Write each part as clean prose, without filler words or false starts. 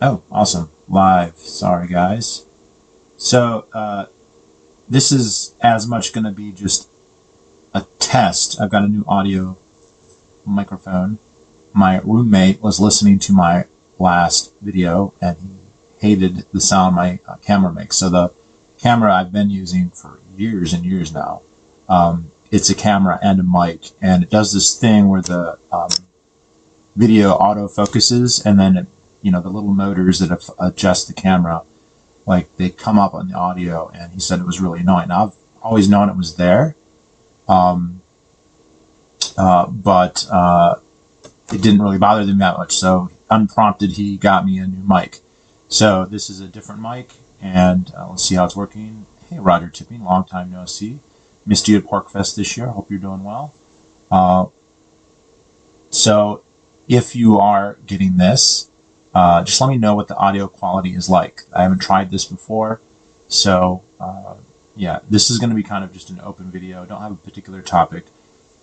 Oh, awesome. Live. Sorry, guys. So, this is as much going to be just a test. I've got a new audio microphone. My roommate was listening to my last video and he hated the sound my camera makes. So, the camera I've been using for years and years now, it's a camera and a mic, and it does this thing where the video auto focuses and then the little motors that adjust the camera, like they come up on the audio, and he said it was really annoying. Now, I've always known it was there, um, but it didn't really bother them that much. So unprompted, he got me a new mic. So this is a different mic, and let's see how it's working. Hey, Roger Tipping, long time no see. Missed you at Porkfest this year. Hope you're doing well. Uh, so if you are getting this, just let me know what the audio quality is like. I haven't tried this before, so yeah, this is going to be kind of just an open video. I don't have a particular topic.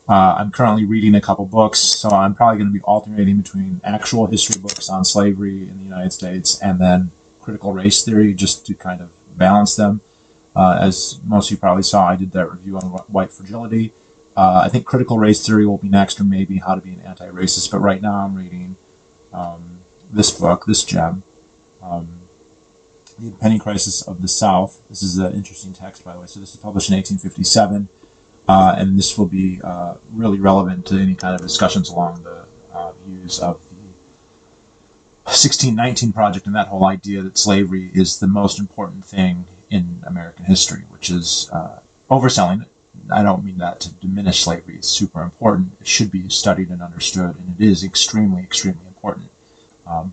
I'm currently reading a couple books, so I'm probably going to be alternating between actual history books on slavery in the United States and then critical race theory, just to kind of balance them. As most of you probably saw, I did that review on white fragility. I think critical race theory will be next, or maybe how to be an anti-racist. But right now, I'm reading this book, this gem, um, The Impending Crisis of the South. This is an interesting text, by the way. So this is published in 1857, and this will be really relevant to any kind of discussions along the views of the 1619 Project and that whole idea that slavery is the most important thing in American history, which is overselling it. I don't mean that to diminish slavery. It's super important. It should be studied and understood, and it is extremely, extremely important.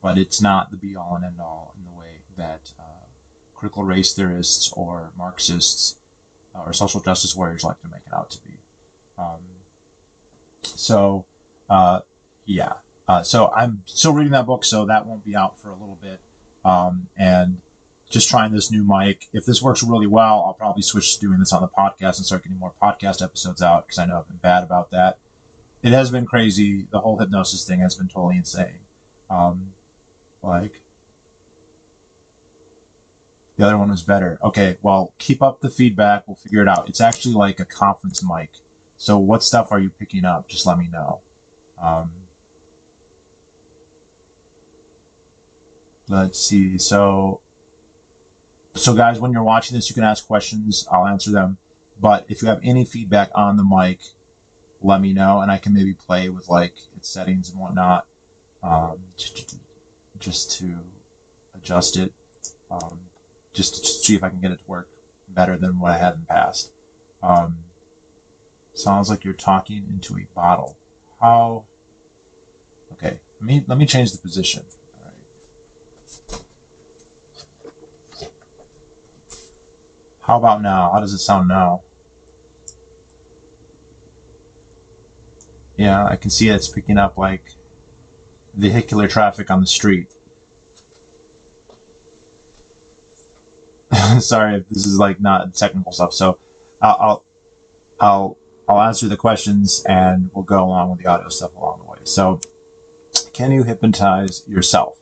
But it's not the be-all and end-all in the way that critical race theorists or Marxists or social justice warriors like to make it out to be. Um, so, uh, yeah. So I'm still reading that book, so that won't be out for a little bit. And just trying this new mic. If this works really well, I'll probably switch to doing this on the podcast and start getting more podcast episodes out, because I know I've been bad about that. It has been crazy. The whole hypnosis thing has been totally insane. Um, like, the other one was better. Okay, well, keep up the feedback. We'll figure it out. It's actually like a conference mic. So what stuff are you picking up? Just let me know. Um, let's see. So guys, when you're watching this, you can ask questions. I'll answer them. But if you have any feedback on the mic, let me know, and I can maybe play with like its settings and whatnot, just to adjust it, um, just to see if I can get it to work better than what I had in the past. Um, Sounds like you're talking into a bottle. How? Okay, let me change the position. All right. How about now? How does it sound now? Yeah, I can see it's picking up like vehicular traffic on the street. Sorry if this is like not technical stuff. So I'll I'll I'll answer the questions and we'll go along with the audio stuff along the way. So, can you hypnotize yourself?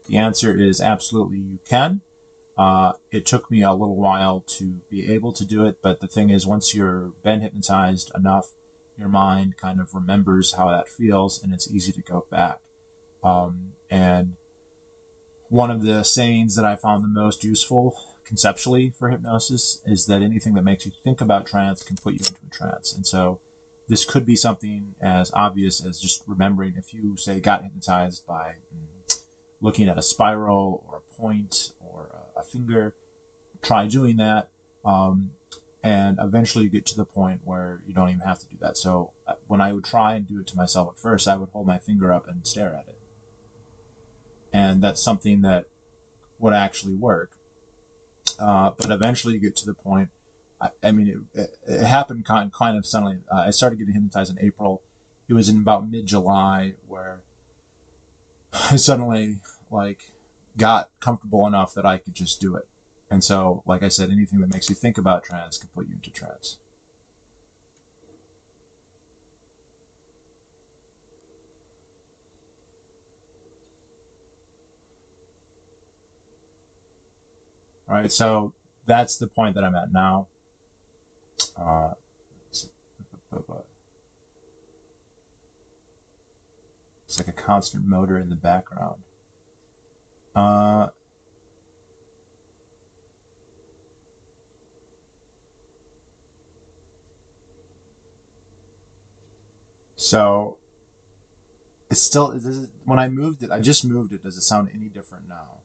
The answer is absolutely you can. It took me a little while to be able to do it, but the thing is, once you're been hypnotized enough, your mind kind of remembers how that feels, and it's easy to go back. And one of the sayings that I found the most useful conceptually for hypnosis is that anything that makes you think about trance can put you into a trance. And so this could be something as obvious as just remembering, if you say got hypnotized by looking at a spiral or a point or a finger, try doing that. And eventually you get to the point where you don't even have to do that. So when I would try and do it to myself at first, I would hold my finger up and stare at it. And that's something that would actually work. But eventually you get to the point. I mean, it happened kind of suddenly. I started getting hypnotized in April. It was in about mid-July where I suddenly like got comfortable enough that I could just do it. And so, like I said, anything that makes you think about trance can put you into trance. All right, so that's the point that I'm at now. Uh, it's like a constant motor in the background. Uh, so it's still, when I moved it, I just moved it. Does it sound any different now?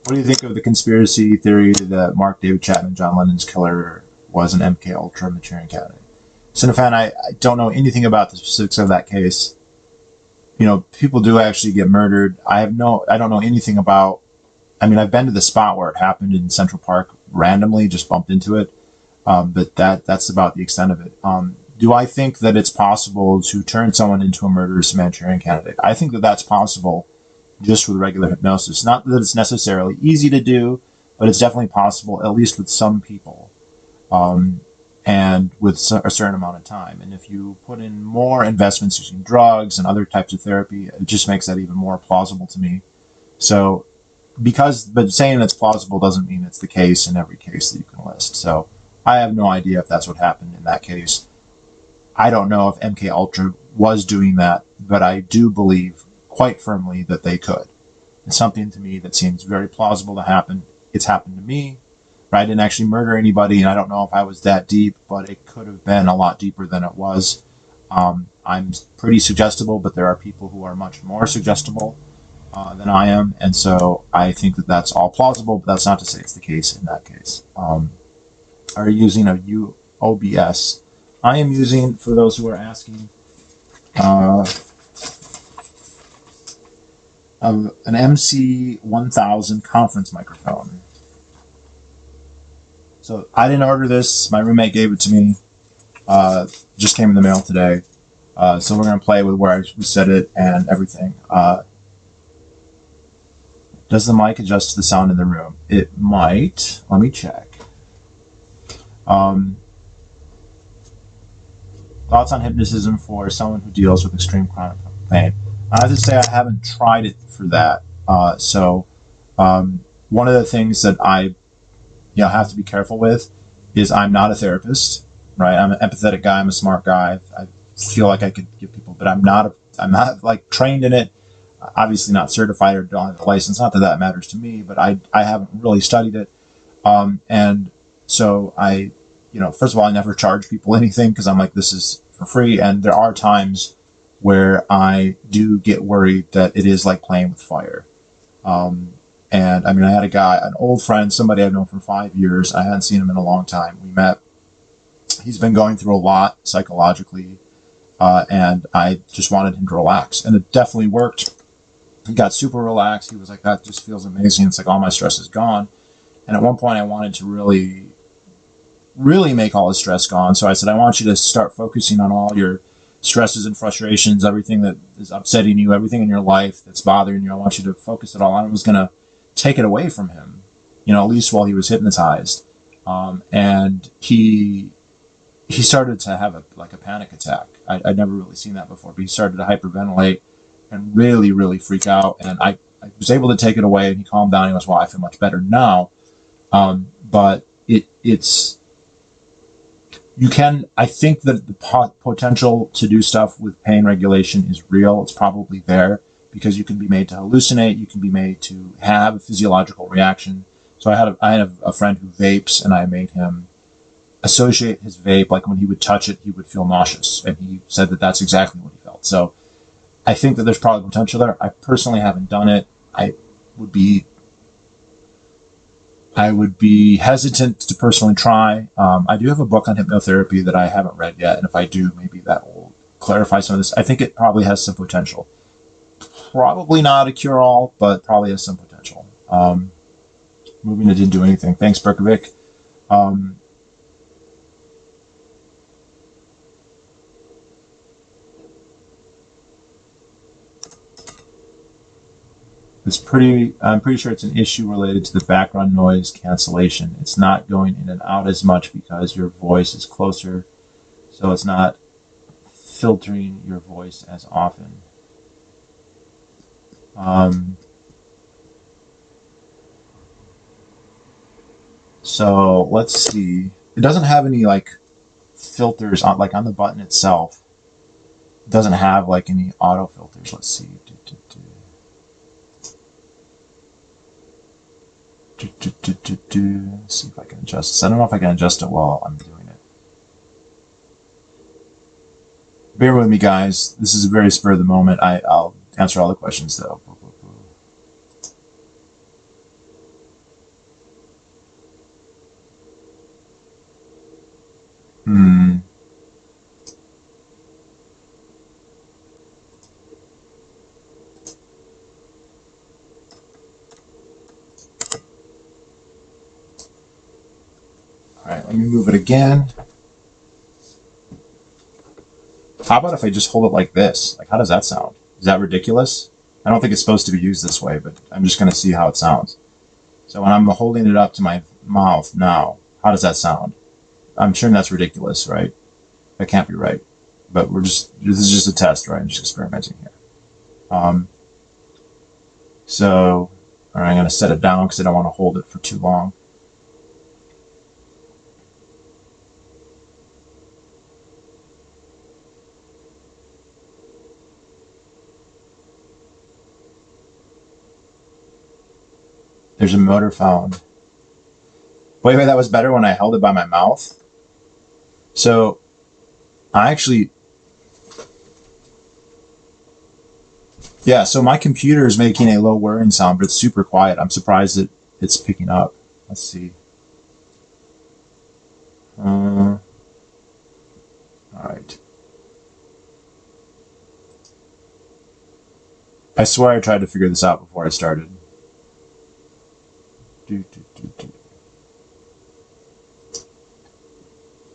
What do you think of the conspiracy theory that Mark David Chapman, John Lennon's killer, was an MK Ultra Maturing candidate? Cinefan, I don't know anything about the specifics of that case. You know, people do actually get murdered. I don't know anything about. I mean, I've been to the spot where it happened in Central Park randomly, just bumped into it, but that's about the extent of it. Do I think that it's possible to turn someone into a murderous Manchurian candidate? I think that that's possible just with regular hypnosis. Not that it's necessarily easy to do, but it's definitely possible, at least with some people, and with a certain amount of time. And if you put in more investments using drugs and other types of therapy, it just makes that even more plausible to me. So, but saying it's plausible doesn't mean it's the case in every case that you can list. So, I have no idea if that's what happened in that case. I don't know if MK Ultra was doing that, but I do believe quite firmly that they could. It's something to me that seems very plausible to happen. It's happened to me. Right? I didn't actually murder anybody, and I don't know if I was that deep, but it could have been a lot deeper than it was. I'm pretty suggestible, but there are people who are much more suggestible than I am, and so I think that that's all plausible, but that's not to say it's the case in that case. Are you using a OBS? I am using, for those who are asking, an MC1000 conference microphone. So I didn't order this. My roommate gave it to me. Just came in the mail today. So we're going to play with where we set it and everything. Does the mic adjust to the sound in the room? It might. Let me check. Thoughts on hypnotism for someone who deals with extreme chronic pain? I have to say I haven't tried it for that. One of the things that I have to be careful with is I'm not a therapist, right? I'm an empathetic guy. I'm a smart guy. I feel like I could give people, but I'm not like trained in it. Obviously not certified or don't have a license. Not that that matters to me, but I haven't really studied it. And so first of all, I never charge people anything because I'm like, this is for free. And there are times where I do get worried that it is like playing with fire. And I mean, I had a guy, an old friend, somebody I've known for 5 years. I hadn't seen him in a long time. We met. He's been going through a lot psychologically, and I just wanted him to relax. And it definitely worked. He got super relaxed. He was like, that just feels amazing. It's like all my stress is gone. And at one point, I wanted to really, really make all his stress gone. So I said, I want you to start focusing on all your stresses and frustrations, everything that is upsetting you, everything in your life that's bothering you. I want you to focus it all on. I was going to take it away from him, at least while he was hypnotized. And he started to have a panic attack. I'd never really seen that before, but he started to hyperventilate and really, really freak out. And I was able to take it away, and he calmed down. He goes, well, I feel much better now. But I think that the potential to do stuff with pain regulation is real. It's probably there because you can be made to hallucinate. You can be made to have a physiological reaction. So I had a friend who vapes, and I made him associate his vape, like when he would touch it, he would feel nauseous. And he said that that's exactly what he felt. So I think that there's probably potential there. I personally haven't done it. I would be hesitant to personally try. I do have a book on hypnotherapy that I haven't read yet, and if I do, maybe that will clarify some of this. I think it probably has some potential. Probably not a cure-all, but probably has some potential. Moving to didn't do anything. Thanks, Berkovic. I'm pretty sure it's an issue related to the background noise cancellation. It's not going in and out as much because your voice is closer, so it's not filtering your voice as often. So let's see. It doesn't have any like filters on like on the button itself. It doesn't have like any auto filters. Let's see. Let's see if I can adjust this. I don't know if I can adjust it while I'm doing it. Bear with me, guys. This is a very spur of the moment. I'll answer all the questions though. Hmm. All right, let me move it again. How about if I just hold it like this? Like, how does that sound? Is that ridiculous? I don't think it's supposed to be used this way, but I'm just going to see how it sounds. So when I'm holding it up to my mouth now, how does that sound? I'm sure that's ridiculous, right? That can't be right. But this is just a test, right? I'm just experimenting here. So, all right, I'm going to set it down because I don't want to hold it for too long. There's a motor found. Wait, that was better when I held it by my mouth. So, I actually, yeah, so my computer is making a low whirring sound, but it's super quiet. I'm surprised that it's picking up. Let's see. All right. I swear I tried to figure this out before I started.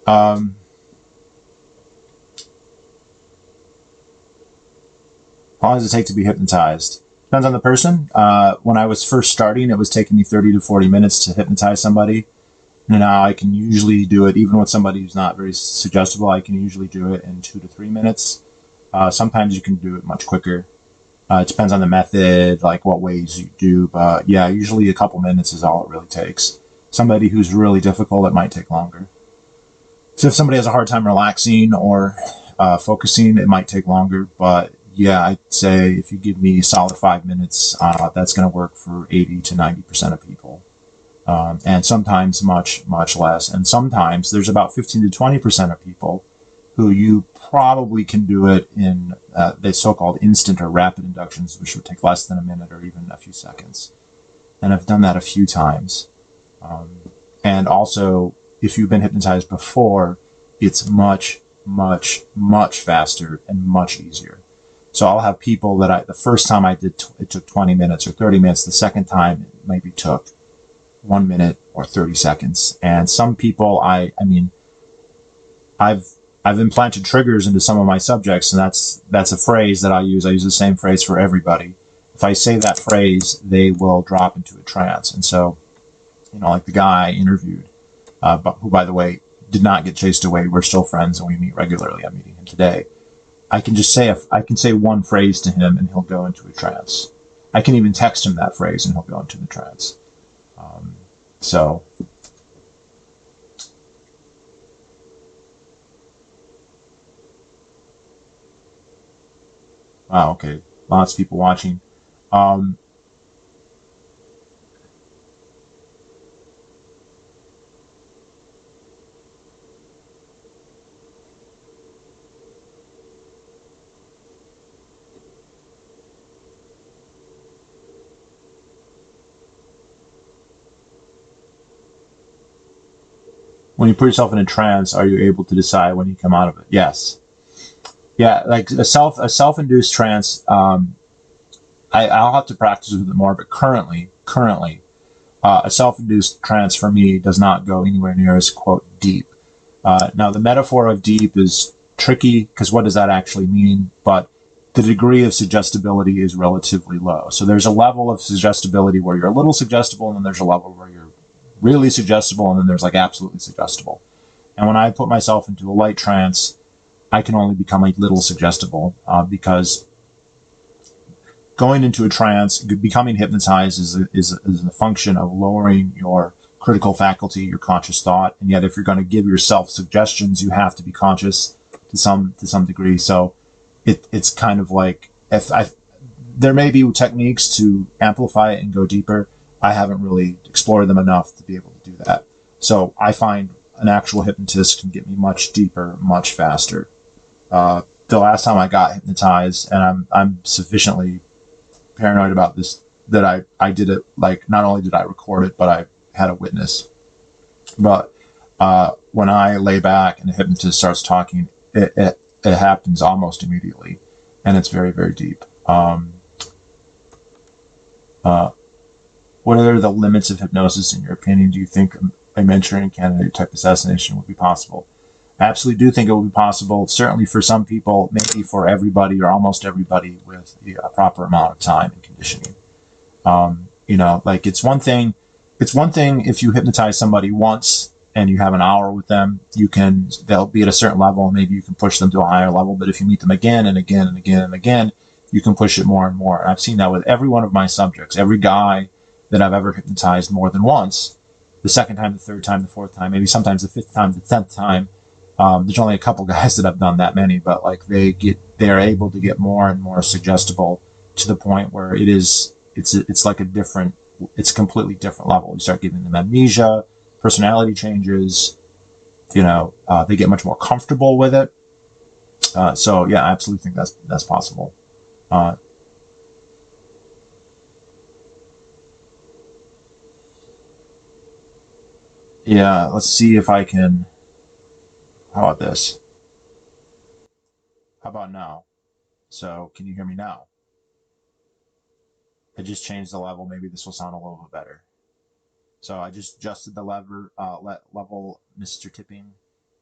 How long does it take to be hypnotized? Depends on the person. When I was first starting, it was taking me 30 to 40 minutes to hypnotize somebody. And now I can usually do it, even with somebody who's not very suggestible, I can usually do it in 2 to 3 minutes. Sometimes you can do it much quicker. It depends on the method, like what ways you do. But yeah, usually a couple minutes is all it really takes. Somebody who's really difficult, it might take longer. So if somebody has a hard time relaxing or focusing, it might take longer. But yeah, I'd say if you give me a solid 5 minutes, that's going to work for 80 to 90% of people. And sometimes much, much less. And sometimes there's about 15 to 20% of people who you probably can do it in the so-called instant or rapid inductions, which would take less than a minute or even a few seconds. And I've done that a few times. And also, if you've been hypnotized before, it's much, much, much faster and much easier. So I'll have people that the first time I did, it took 20 minutes or 30 minutes. The second time, it maybe took 1 minute or 30 seconds. And some people, I mean, I've implanted triggers into some of my subjects, and that's a phrase that I use. I use the same phrase for everybody. If I say that phrase, they will drop into a trance. And so, like the guy I interviewed, who, by the way, did not get chased away. We're still friends, and we meet regularly. I'm meeting him today. I can say one phrase to him, and he'll go into a trance. I can even text him that phrase, and he'll go into the trance. So. Wow, okay. Lots of people watching. Um, when you put yourself in a trance, are you able to decide when you come out of it? Yes. Yeah, like a self-induced trance. I'll have to practice with it more, but currently, a self-induced trance for me does not go anywhere near as quote deep. Now, the metaphor of deep is tricky because what does that actually mean? But the degree of suggestibility is relatively low. So there's a level of suggestibility where you're a little suggestible, and then there's a level where you're really suggestible, and then there's like absolutely suggestible. And when I put myself into a light trance, I can only become a little suggestible because going into a trance, becoming hypnotized is a function of lowering your critical faculty, your conscious thought. And yet, if you're going to give yourself suggestions, you have to be conscious to some degree. So it's kind of like, there may be techniques to amplify it and go deeper. I haven't really explored them enough to be able to do that. So I find an actual hypnotist can get me much deeper, much faster. The last time I got hypnotized, and I'm sufficiently paranoid about this that I did it, like, not only did I record it, but I had a witness. But when I lay back and the hypnotist starts talking, it happens almost immediately, and it's very, very deep. What are the limits of hypnosis in your opinion? Do you think a Manchurian candidate type assassination would be possible? I absolutely do think it would be possible, certainly for some people, maybe for everybody or almost everybody with a proper amount of time and conditioning. Like, it's one thing if you hypnotize somebody once and you have an hour with them, they'll be at a certain level and maybe you can push them to a higher level. But if you meet them again and again and again and again, you can push it more and more. And I've seen that with every one of my subjects. Every guy that I've ever hypnotized more than once, the second time, the third time, the fourth time, maybe sometimes the fifth time, the 10th time. There's only a couple guys that have done that many, but like they're able to get more and more suggestible to the point where it's like it's a completely different level. You start giving them amnesia, personality changes, they get much more comfortable with it. So yeah, I absolutely think that's possible. Yeah, let's see if I can. How about this? How about now? So can you hear me now? I just changed the level. Maybe this will sound a little bit better. So I just adjusted the level, Mr. Tipping.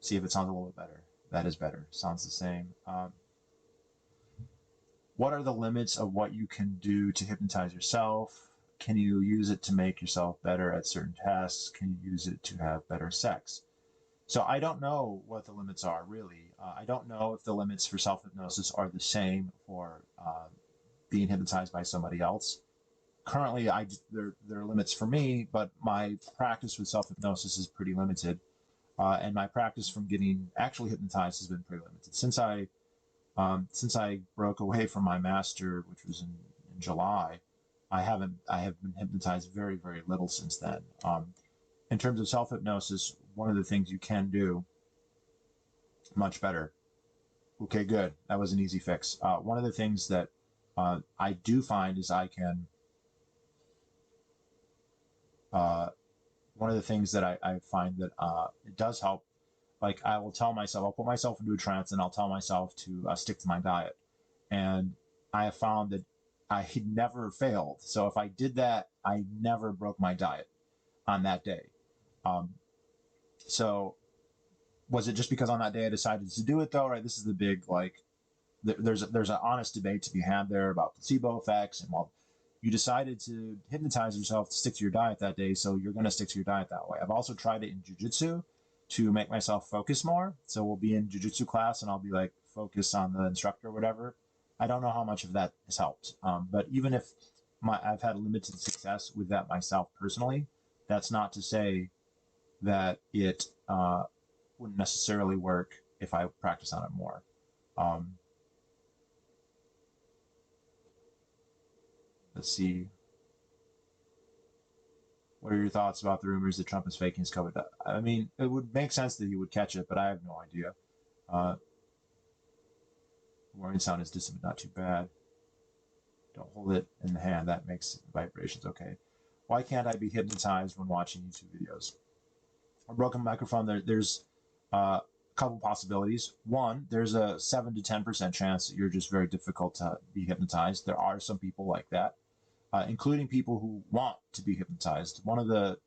See if it sounds a little bit better. That is better. Sounds the same. What are the limits of what you can do to hypnotize yourself? Can you use it to make yourself better at certain tasks? Can you use it to have better sex? So I don't know what the limits are, really. I don't know if the limits for self-hypnosis are the same for being hypnotized by somebody else. Currently, there are limits for me, but my practice with self-hypnosis is pretty limited. And my practice from getting actually hypnotized has been pretty limited. Since I broke away from my master, which was in July, I have been hypnotized very, very little since then. In terms of self-hypnosis, one of the things you can do much better. Okay, good. That was an easy fix. One of the things that I do find is I can. One of the things that I find that it does help. Like, I'll put myself into a trance and I'll tell myself to stick to my diet. And I have found that I never failed. So if I did that, I never broke my diet on that day. Um, so was it just because on that day I decided to do it though? Right? This is the big, like, there's an honest debate to be had there about placebo effects, and, well, you decided to hypnotize yourself to stick to your diet that day, so you're going to stick to your diet that way. I've also tried it in jujitsu to make myself focus more. So we'll be in jujitsu class and I'll be like, focus on the instructor or whatever. I don't know how much of that has helped. But even if I've had limited success with that myself personally, that's not to say that it wouldn't necessarily work if I practice on it more. Um, let's see. What are your thoughts about the rumors that Trump is faking his COVID? I mean, it would make sense that he would catch it, but I have no idea. Uh, Warning sound is distant, but not too bad. Don't hold it in the hand. That makes vibrations. Okay. Why can't I be hypnotized when watching YouTube videos? A broken microphone. There's a couple possibilities. One, there's a 7 to 10% chance that you're just very difficult to be hypnotized. There are some people like that, including people who want to be hypnotized. One of the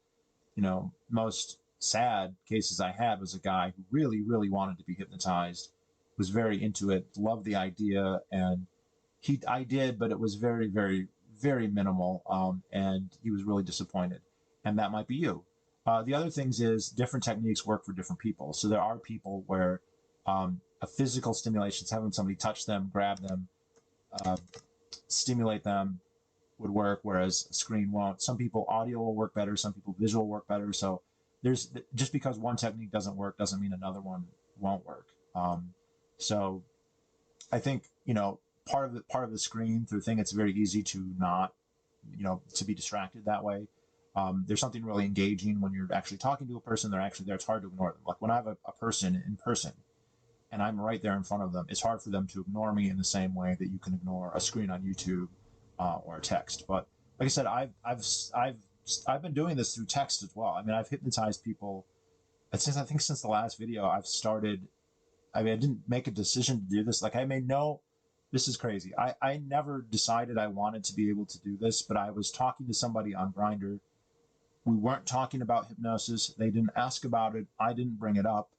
most sad cases I had was a guy who really, really wanted to be hypnotized, was very into it, loved the idea, and I did, but it was very, very, very minimal, and he was really disappointed. And that might be you. The other things is different techniques work for different people. So there are people where a physical stimulation is having somebody touch them, grab them, uh, stimulate them would work, whereas a screen won't. Some people audio will work better, some people visual will work better. So there's just because one technique doesn't work doesn't mean another one won't work. So I think, part of the screen through thing, it's very easy to not, to be distracted that way. There's something really engaging when you're actually talking to a person. They're actually there. It's hard to ignore them. Like when I have a person in person and I'm right there in front of them, it's hard for them to ignore me in the same way that you can ignore a screen on YouTube or a text. But like I said, I've been doing this through text as well. I mean, I've hypnotized people since the last video. I've started. I mean, I didn't make a decision to do this. Like I made no. This is crazy. I never decided I wanted to be able to do this, but I was talking to somebody on Grindr. We weren't talking about hypnosis. They didn't ask about it. I didn't bring it up.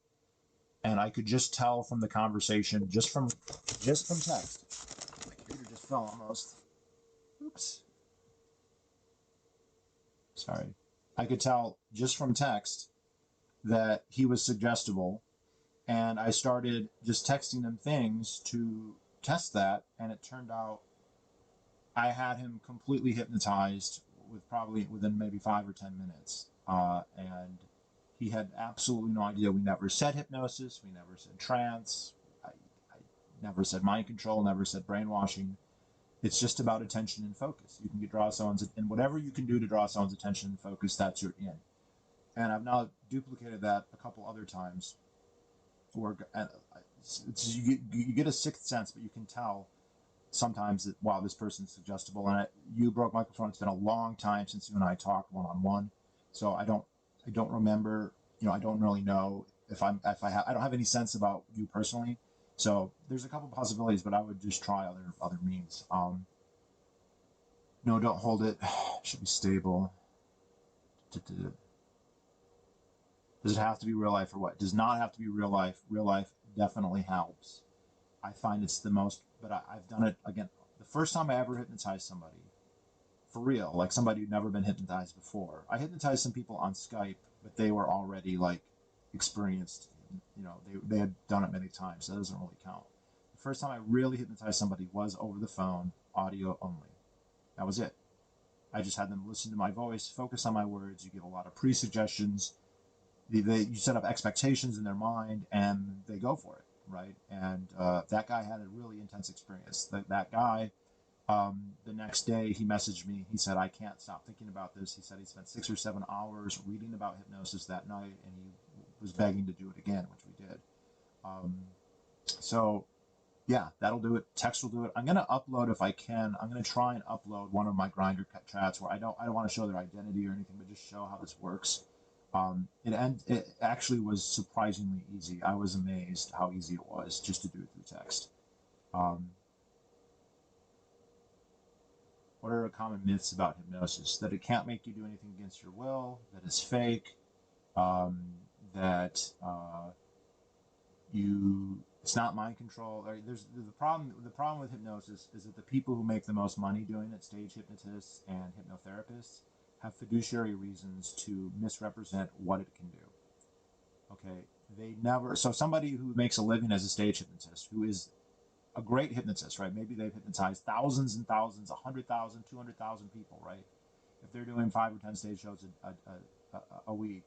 And I could just tell from the conversation, just from text. My computer just fell almost. Oops. Sorry. I could tell just from text that he was suggestible. And I started just texting him things to test that. And it turned out I had him completely hypnotized within maybe 5 or 10 minutes. And he had absolutely no idea. We never said hypnosis. We never said trance. I never said mind control, never said brainwashing. It's just about attention and focus. You can and whatever you can do to draw someone's attention and focus, that's your in. And I've now duplicated that a couple other times. You get a sixth sense, but you can tell sometimes that, wow, this person's suggestible. And you broke microphone. It's been a long time since you and I talked one-on-one. So I don't remember, I don't really know I don't have any sense about you personally. So there's a couple possibilities, but I would just try other means. No, don't hold it. Should be stable. Does it have to be real life or what? It does not have to be real life. Real life definitely helps. I find it's the most, but I've done it again. The first time I ever hypnotized somebody, for real, like somebody who'd never been hypnotized before. I hypnotized some people on Skype, but they were already like experienced. They had done it many times. So that doesn't really count. The first time I really hypnotized somebody was over the phone, audio only. That was it. I just had them listen to my voice, focus on my words. You give a lot of pre-suggestions. You set up expectations in their mind, and they go for it, right? And that guy had a really intense experience. That guy. The next day he messaged me. He said, I can't stop thinking about this. He said he spent 6 or 7 hours reading about hypnosis that night, and he was begging to do it again, which we did. So yeah, that'll do it. Text will do it. I'm going to upload, if I can, I'm going to try and upload one of my Grindr chats where I don't want to show their identity or anything, but just show how this works. It actually was surprisingly easy. I was amazed how easy it was just to do it through text. What are common myths about hypnosis? That it can't make you do anything against your will, that it's fake, that it's not mind control. There's the problem. The problem with hypnosis is that the people who make the most money doing it, stage hypnotists and hypnotherapists, have fiduciary reasons to misrepresent what it can do. Okay, so somebody who makes a living as a stage hypnotist, who is a great hypnotist, right? Maybe they've hypnotized thousands and thousands, 100,000, 200,000 people, right? If they're doing 5 or 10 stage shows a week,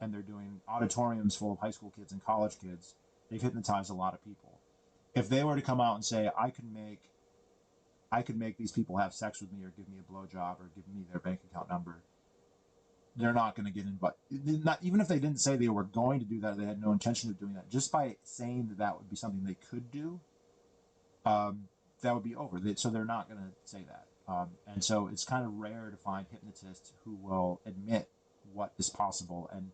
and they're doing auditoriums full of high school kids and college kids, they've hypnotized a lot of people. If they were to come out and say, I could make these people have sex with me, or give me a blowjob, or give me their bank account number, they're not going to get in. But even if they didn't say they were going to do that, they had no intention of doing that, just by saying that would be something they could do, that would be over. So they're not going to say that. And so it's kind of rare to find hypnotists who will admit what is possible. And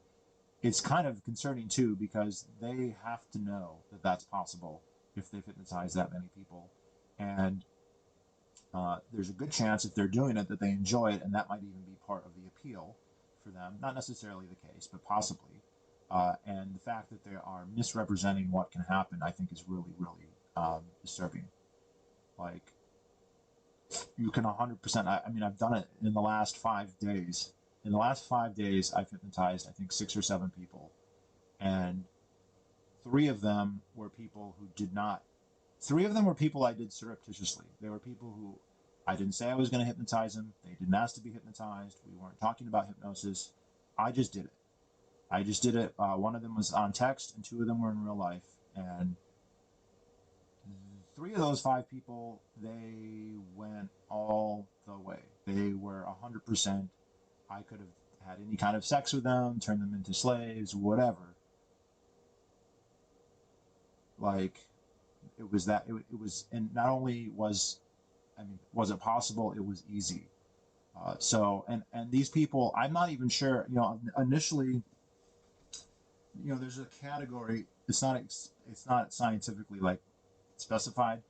it's kind of concerning too, because they have to know that that's possible if they've hypnotized that many people. And there's a good chance, if they're doing it, that they enjoy it, and that might even be part of the appeal for them. Not necessarily the case, but possibly. And the fact that they are misrepresenting what can happen, I think, is really, really disturbing. Like, you can 100%. I mean, I've done it in the last 5 days. In the last 5 days, I've hypnotized, I think, 6 or 7 people, and 3 of them were people who did not 3 of them were people I did surreptitiously. They were people who I didn't say I was going to hypnotize them. They didn't ask to be hypnotized. We weren't talking about hypnosis. I just did it. I just did it. One of them was on text, and 2 of them were in real life. And 3 of those 5 people, they went all the way. They were 100%. I could have had any kind of sex with them, turned them into slaves, whatever. Like, it was that, it was, and not only was, I mean, was it possible, it was easy. And these people, I'm not even sure, initially, there's a category, it's not scientifically like specified,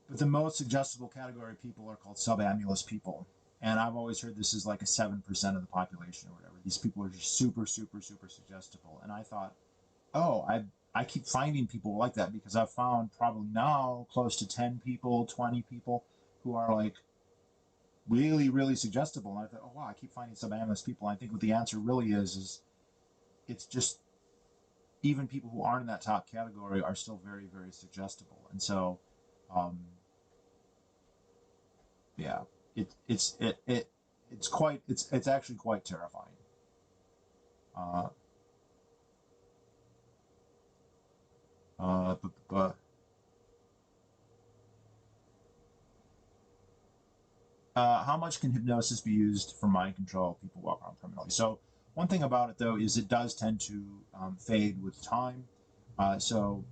but the most suggestible category of people are called subamulous people. And I've always heard this is like a 7% of the population or whatever. These people are just super, super, super suggestible. And I thought, oh, I keep finding people like that because I've found probably now close to 10 people, 20 people who are like really, really suggestible. And I thought, oh wow, I keep finding subamulous people. And I think what the answer really is it's just even people who aren't in that top category are still very, very suggestible. And so, yeah, it's actually quite terrifying. Uh, but how much can hypnosis be used for mind control? People walk around permanently. So one thing about it though is it does tend to fade with time. So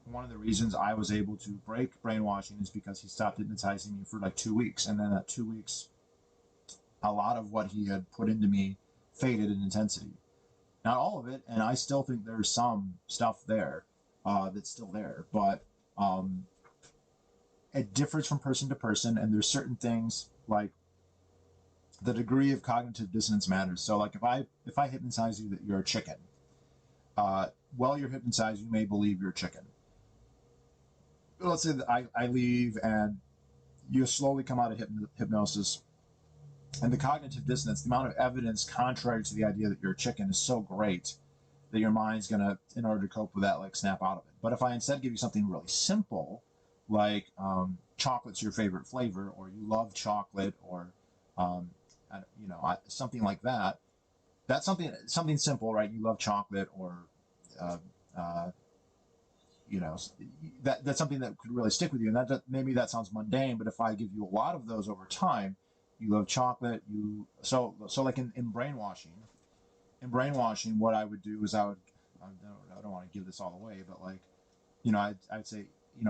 one of the reasons I was able to break brainwashing is because he stopped hypnotizing me for like 2 weeks, and then that 2 weeks, a lot of what he had put into me faded in intensity. Not all of it, and I still think there's some stuff there that's still there, but it differs from person to person, and there's certain things like the degree of cognitive dissonance matters. So, like if I hypnotize you that you're a chicken, while you're hypnotized, you may believe you're a chicken. But let's say that I leave and you slowly come out of hypnosis, and the cognitive dissonance, the amount of evidence contrary to the idea that you're a chicken, is so great that your mind's gonna, in order to cope with that, like snap out of it. But if I instead give you something really simple, like chocolate's your favorite flavor, or you love chocolate, or something like that. That's something simple, right? You love chocolate, or uh, uh, that's something that could really stick with you. And maybe that sounds mundane, but if I give you a lot of those over time, you love chocolate. So like in brainwashing. In brainwashing, what I would do is I don't want to give this all away, but like, I'd say,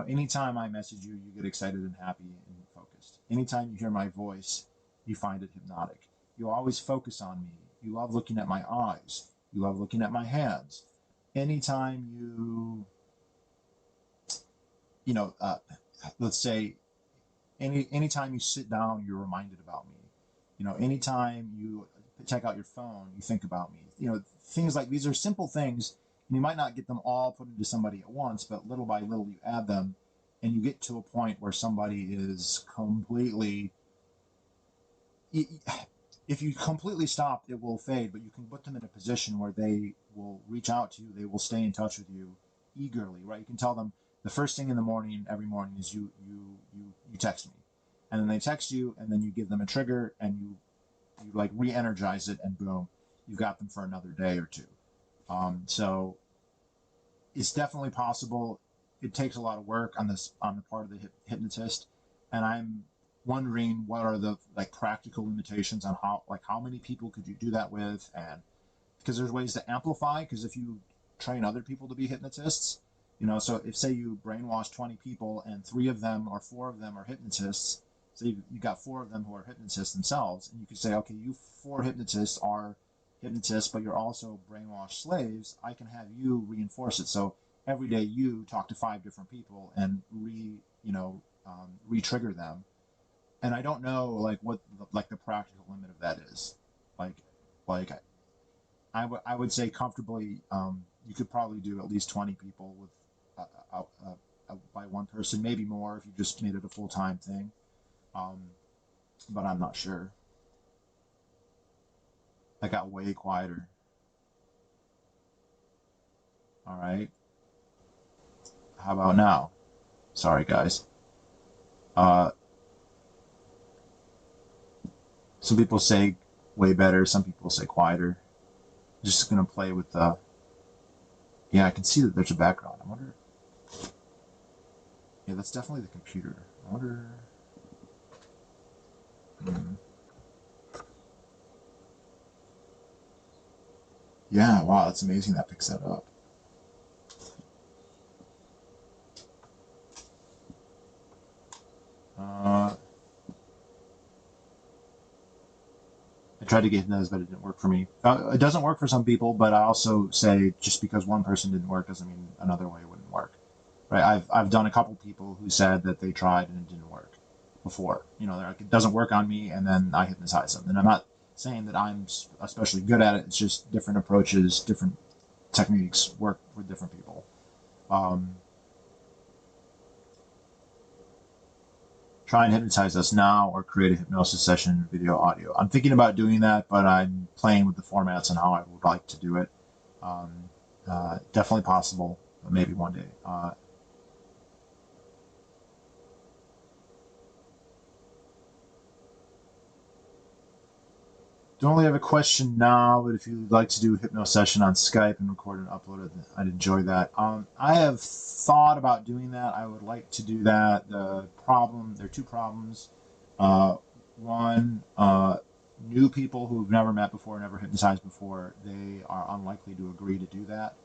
anytime I message you, you get excited and happy and focused. Anytime you hear my voice, you find it hypnotic. You always focus on me. You love looking at my eyes. You love looking at my hands. Anytime you know, let's say, anytime you sit down, you're reminded about me. Anytime you check out your phone, you think about me. Things like these are simple things, and you might not get them all put into somebody at once, but little by little you add them, and you get to a point where somebody is completely. If you completely stop, it will fade, but you can put them in a position where they will reach out to you. They will stay in touch with you eagerly, right? You can tell them the first thing in the morning, every morning, is you text me, and then they text you, and then you give them a trigger, and you like re-energize it, and boom, you've got them for another day or two. So it's definitely possible. It takes a lot of work on the part of the hypnotist, and I'm wondering what are the like practical limitations on how many people could you do that with, and because there's ways to amplify. Because if you train other people to be hypnotists, so if say you brainwash 20 people and 3 of them or 4 of them are hypnotists, so you got 4 of them who are hypnotists themselves, and you could say, okay, you 4 hypnotists are hypnotists, but you're also brainwashed slaves. I can have you reinforce it. So every day you talk to 5 different people and re-trigger them. And I don't know like what the practical limit of that is. Like like I would say comfortably, you could probably do at least 20 people with by one person, maybe more if you just made it a full-time thing. Um, but I'm not sure. I got way quieter. All right. How about now? Sorry, guys. Some people say way better. Some people say quieter. Just gonna play with the. Yeah, I can see that there's a background. I wonder. Yeah, that's definitely the computer. I wonder. Yeah, wow, that's amazing that picks that up. I tried to get hypnotized, but it didn't work for me. It doesn't work for some people, but I also say just because one person didn't work doesn't mean another way wouldn't work. Right? I've done a couple people who said that they tried and it didn't work before. You know, they're like, it doesn't work on me, and then I hypnotize them. And I'm not saying that I'm especially good at it. It's just different approaches, different techniques work for different people. Try and hypnotize us now or create a hypnosis session, video, audio. I'm thinking about doing that, but I'm playing with the formats and how I would like to do it. Definitely possible, but maybe one day. Don't really have a question now, but if you'd like to do a hypno session on Skype and record and upload it, I'd enjoy that. I have thought about doing that. I would like to do that. There are two problems. One, new people who've never met before, never hypnotized before, they are unlikely to agree to do that.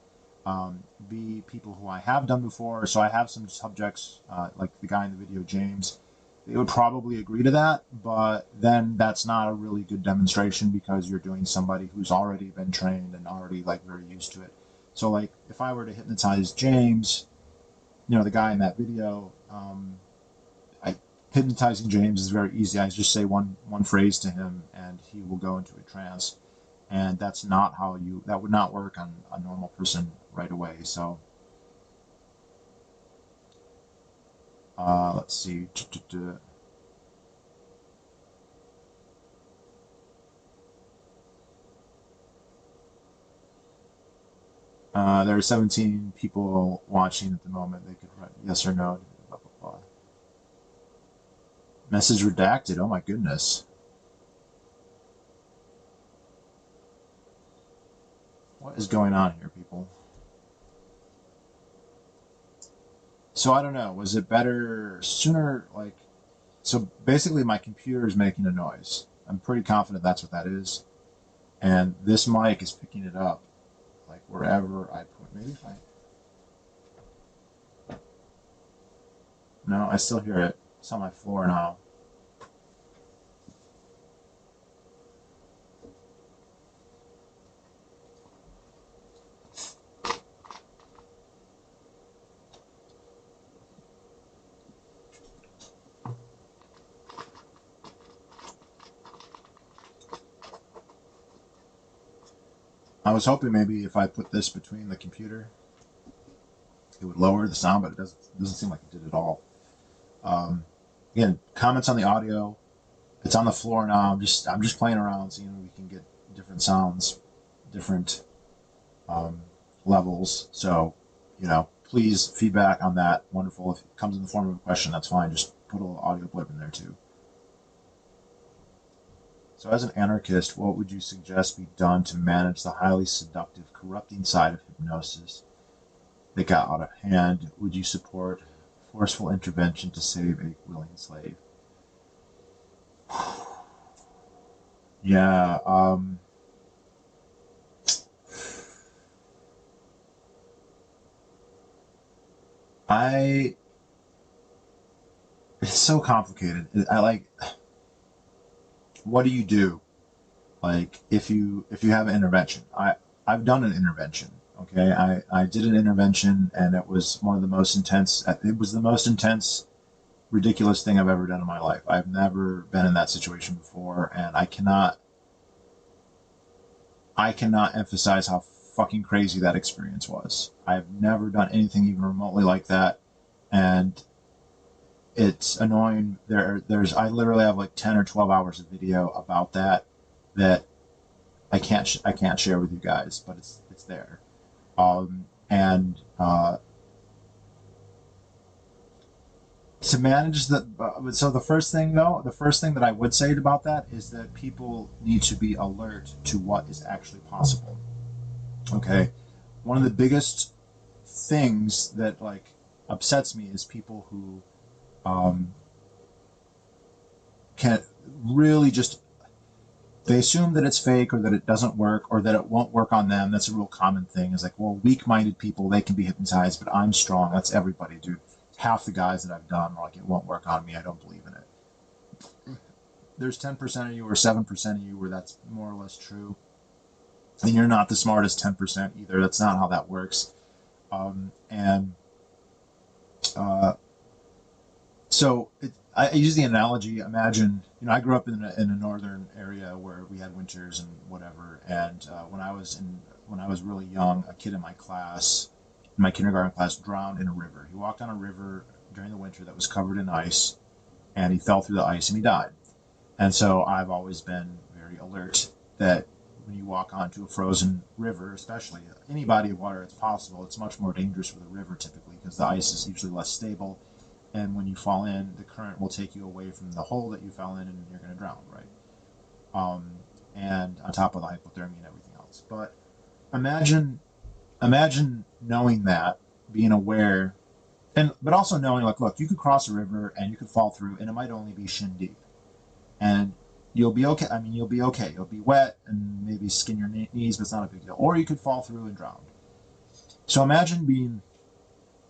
B, people who I have done before. So I have some subjects, like the guy in the video, James. They would probably agree to that, but then that's not a really good demonstration because you're doing somebody who's already been trained and already like very used to it. So like if I were to hypnotize James, you know, the guy in that video, hypnotizing James is very easy. I just say one phrase to him and he will go into a trance. And that's not how that would not work on a normal person right away. So let's see. There are 17 people watching at the moment. They could write yes or no. Blah, blah, blah. Message redacted. Oh my goodness. What is going on here, people? So I don't know. Was it better sooner? Like, so basically, my computer is making a noise. I'm pretty confident that's what that is, and this mic is picking it up, like wherever I put. Maybe if I. No, I still hear it. It's on my floor now. I was hoping maybe if I put this between the computer, it would lower the sound, but it doesn't seem like it did at all. Again, comments on the audio. It's on the floor now. I'm just playing around, seeing if we can get different sounds, different levels. So, you know, please feedback on that. Wonderful. If it comes in the form of a question, that's fine. Just put a little audio blip in there too. So, as an anarchist, what would you suggest be done to manage the highly seductive, corrupting side of hypnosis that got out of hand? Would you support forceful intervention to save a willing slave? Yeah. I. It's so complicated. I like. What do you do? Like if you have an intervention, I've done an intervention. Okay, I did an intervention and it was one of the most intense. It was the most intense, ridiculous thing I've ever done in my life. I've never been in that situation before, and I cannot emphasize how fucking crazy that experience was. I've never done anything even remotely like that, and it's annoying. I literally have like 10 or 12 hours of video about that I can't share with you guys, but it's there. And To manage the so the first thing though, the first thing that I would say about that is that people need to be alert to what is actually possible. Okay, one of the biggest things that like upsets me is people who um, can really just they assume that it's fake or that it doesn't work or that it won't work on them. That's a real common thing. Is like, well, weak-minded people, they can be hypnotized, but I'm strong. That's everybody, dude. Half the guys that I've done are like, it won't work on me. I don't believe in it. There's 10% of you or 7% of you where that's more or less true. And you're not the smartest 10% either. That's not how that works. And so I use the analogy. Imagine, I grew up in a northern area where we had winters and whatever. And when I was really young, a kid in my kindergarten class, drowned in a river. He walked on a river during the winter that was covered in ice, and he fell through the ice and he died. And so I've always been very alert that when you walk onto a frozen river, especially any body of water, it's possible. It's much more dangerous with a river typically because the ice is usually less stable. And when you fall in, the current will take you away from the hole that you fell in, and you're going to drown, right? And on top of the hypothermia and everything else. But imagine knowing that, being aware, but also knowing, like, look, you could cross a river and you could fall through, and it might only be shin deep, and you'll be okay. I mean, you'll be okay. You'll be wet and maybe skin your knees, but it's not a big deal. Or you could fall through and drown. So imagine being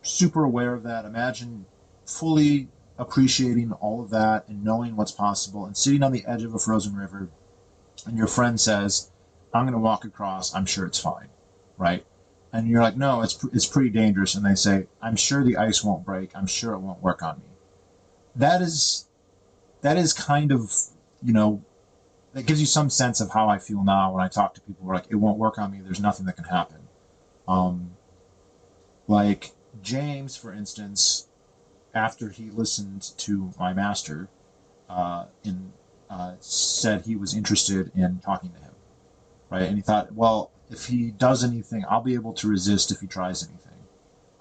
super aware of that. Imagine fully appreciating all of that and knowing what's possible and sitting on the edge of a frozen river, and your friend says, I'm going to walk across, I'm sure it's fine, right? And you're like, no, it's pretty dangerous. And they say, I'm sure the ice won't break, I'm sure it won't work on me. That is kind of, that gives you some sense of how I feel now when I talk to people who are like, it won't work on me, there's nothing that can happen. Like James, for instance, after he listened to my master, said he was interested in talking to him, right? And he thought, well, if he does anything, I'll be able to resist if he tries anything.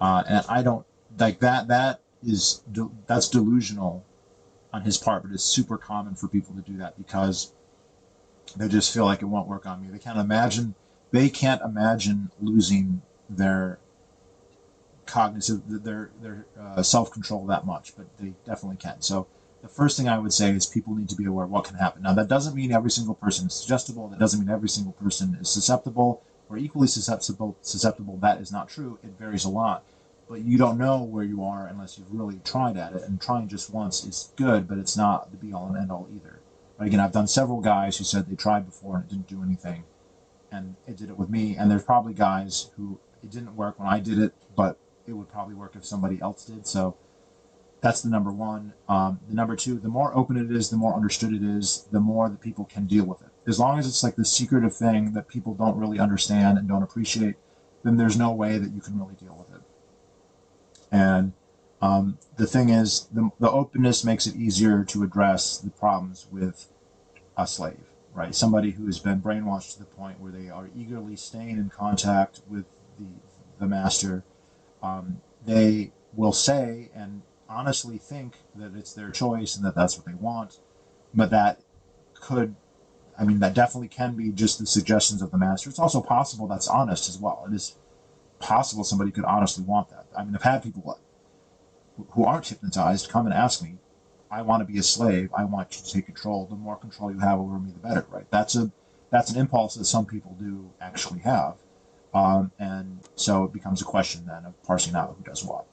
And I don't like that. That's delusional on his part, but it's super common for people to do that because they just feel like it won't work on me. They can't imagine losing their cognitive, their self-control that much, but they definitely can. So the first thing I would say is people need to be aware of what can happen. Now, that doesn't mean every single person is suggestible. That doesn't mean every single person is susceptible or equally susceptible. That is not true. It varies a lot. But you don't know where you are unless you've really tried at it. And trying just once is good, but it's not the be-all and end-all either. But again, I've done several guys who said they tried before and it didn't do anything. And it did it with me. And there's probably guys who it didn't work when I did it, but it would probably work if somebody else did. So that's the number one. The number two, the more open it is, the more understood it is, the more that people can deal with it. As long as it's like the secretive thing that people don't really understand and don't appreciate, then there's no way that you can really deal with it. And the thing is, the openness makes it easier to address the problems with a slave, right? Somebody who has been brainwashed to the point where they are eagerly staying in contact with the master. They will say and honestly think that it's their choice and that that's what they want, but that definitely can be just the suggestions of the master. It's also possible that's honest as well. It is possible somebody could honestly want that. I mean, I've had people who aren't hypnotized come and ask me, I want to be a slave, I want you to take control. The more control you have over me, the better, right? That's an impulse that some people do actually have. And so it becomes a question then of parsing out who does what.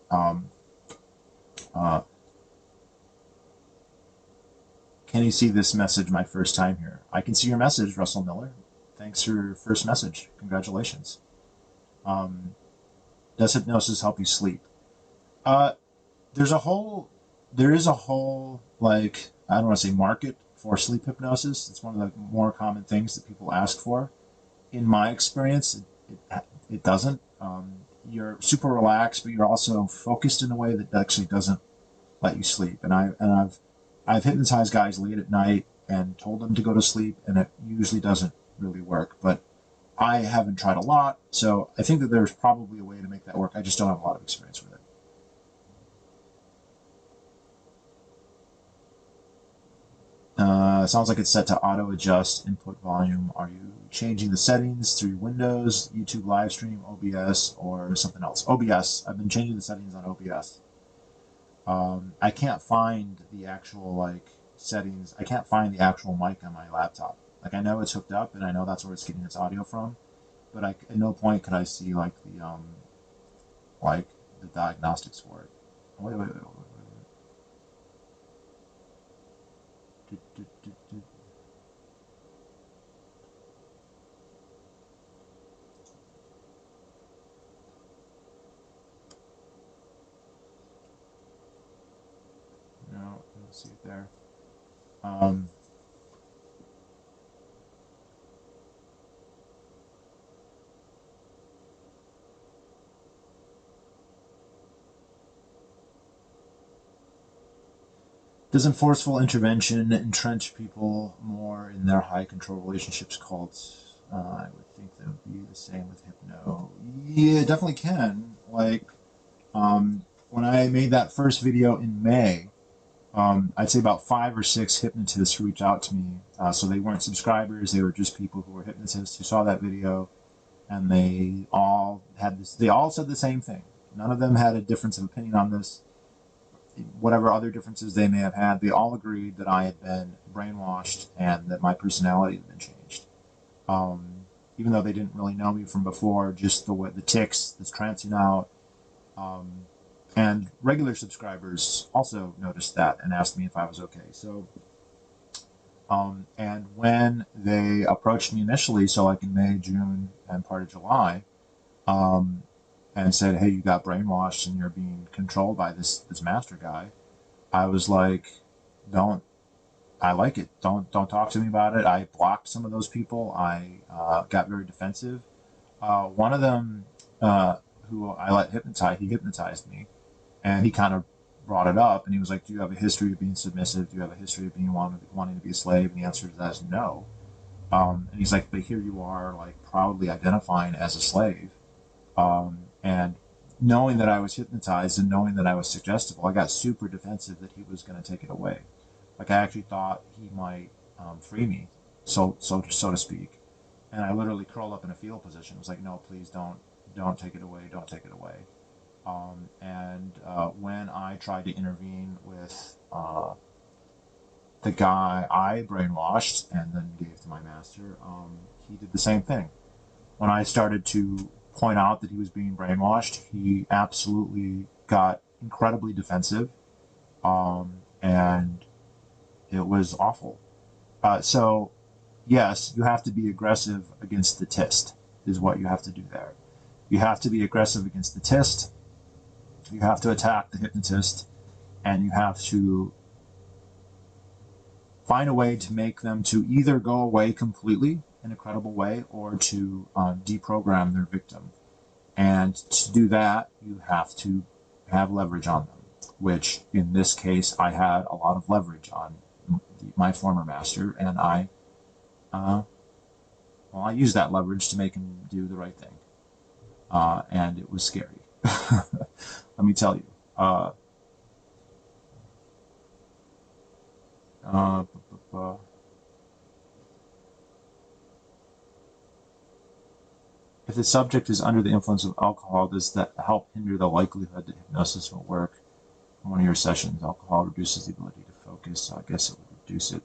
Can you see this message my first time here? I can see your message, Russell Miller. Thanks for your first message. Congratulations. Does hypnosis help you sleep? There is a whole, like, I don't want to say market for sleep hypnosis. It's one of the more common things that people ask for. In my experience, it doesn't. You're super relaxed, but you're also focused in a way that actually doesn't let you sleep. And I've hypnotized guys late at night and told them to go to sleep, and it usually doesn't really work. But I haven't tried a lot, so I think that there's probably a way to make that work. I just don't have a lot of experience with it. Sounds like it's set to auto adjust input volume. Are you changing the settings through Windows, YouTube live stream, OBS, or something else? OBS. I've been changing the settings on OBS. I can't find the actual like settings. I can't find the actual mic on my laptop. Like I know it's hooked up and I know that's where it's getting its audio from, but at no point could I see like the diagnostics for it. Wait. No, I don't see it there. Doesn't forceful intervention entrench people more in their high control relationships cults? I would think that would be the same with Hypno. Yeah, it definitely can. Like, when I made that first video in May, I'd say about 5 or 6 hypnotists reached out to me. So they weren't subscribers; they were just people who were hypnotists who saw that video, and they all had this. They all said the same thing. None of them had a difference of opinion on this. Whatever other differences they may have had, they all agreed that I had been brainwashed and that my personality had been changed. Even though they didn't really know me from before, just the tics, this trancing out. And regular subscribers also noticed that and asked me if I was okay. So, and when they approached me initially, so like in May, June, and part of July, and said, "Hey, you got brainwashed and you're being controlled by this master guy," I was like, "Don't. I like it. Don't talk to me about it." I blocked some of those people. I got very defensive. One of them, who I let hypnotize, he hypnotized me, and he kind of brought it up, and he was like, "Do you have a history of being submissive? Do you have a history of being wanting to be a slave?" And the answer to that is no. And he's like, "But here you are, like proudly identifying as a slave." And knowing that I was hypnotized and knowing that I was suggestible, I got super defensive that he was going to take it away. Like I actually thought he might free me, so to speak. And I literally curled up in a fetal position. It was like, "No, please don't take it away. Don't take it away." And when I tried to intervene with the guy I brainwashed and then gave to my master, he did the same thing. When I started to point out that he was being brainwashed, he absolutely got incredibly defensive, and it was awful. So, yes, you have to be aggressive against the tist, is what you have to do there. You have to be aggressive against the tist, you have to attack the hypnotist, and you have to find a way to make them to either go away completely in a credible way or to deprogram their victim. And to do that, you have to have leverage on them, which in this case, I had a lot of leverage on my former master, and I used that leverage to make him do the right thing. And it was scary. Let me tell you. If the subject is under the influence of alcohol, does that help hinder the likelihood that hypnosis will work? In one of your sessions, alcohol reduces the ability to focus, so I guess it would reduce it.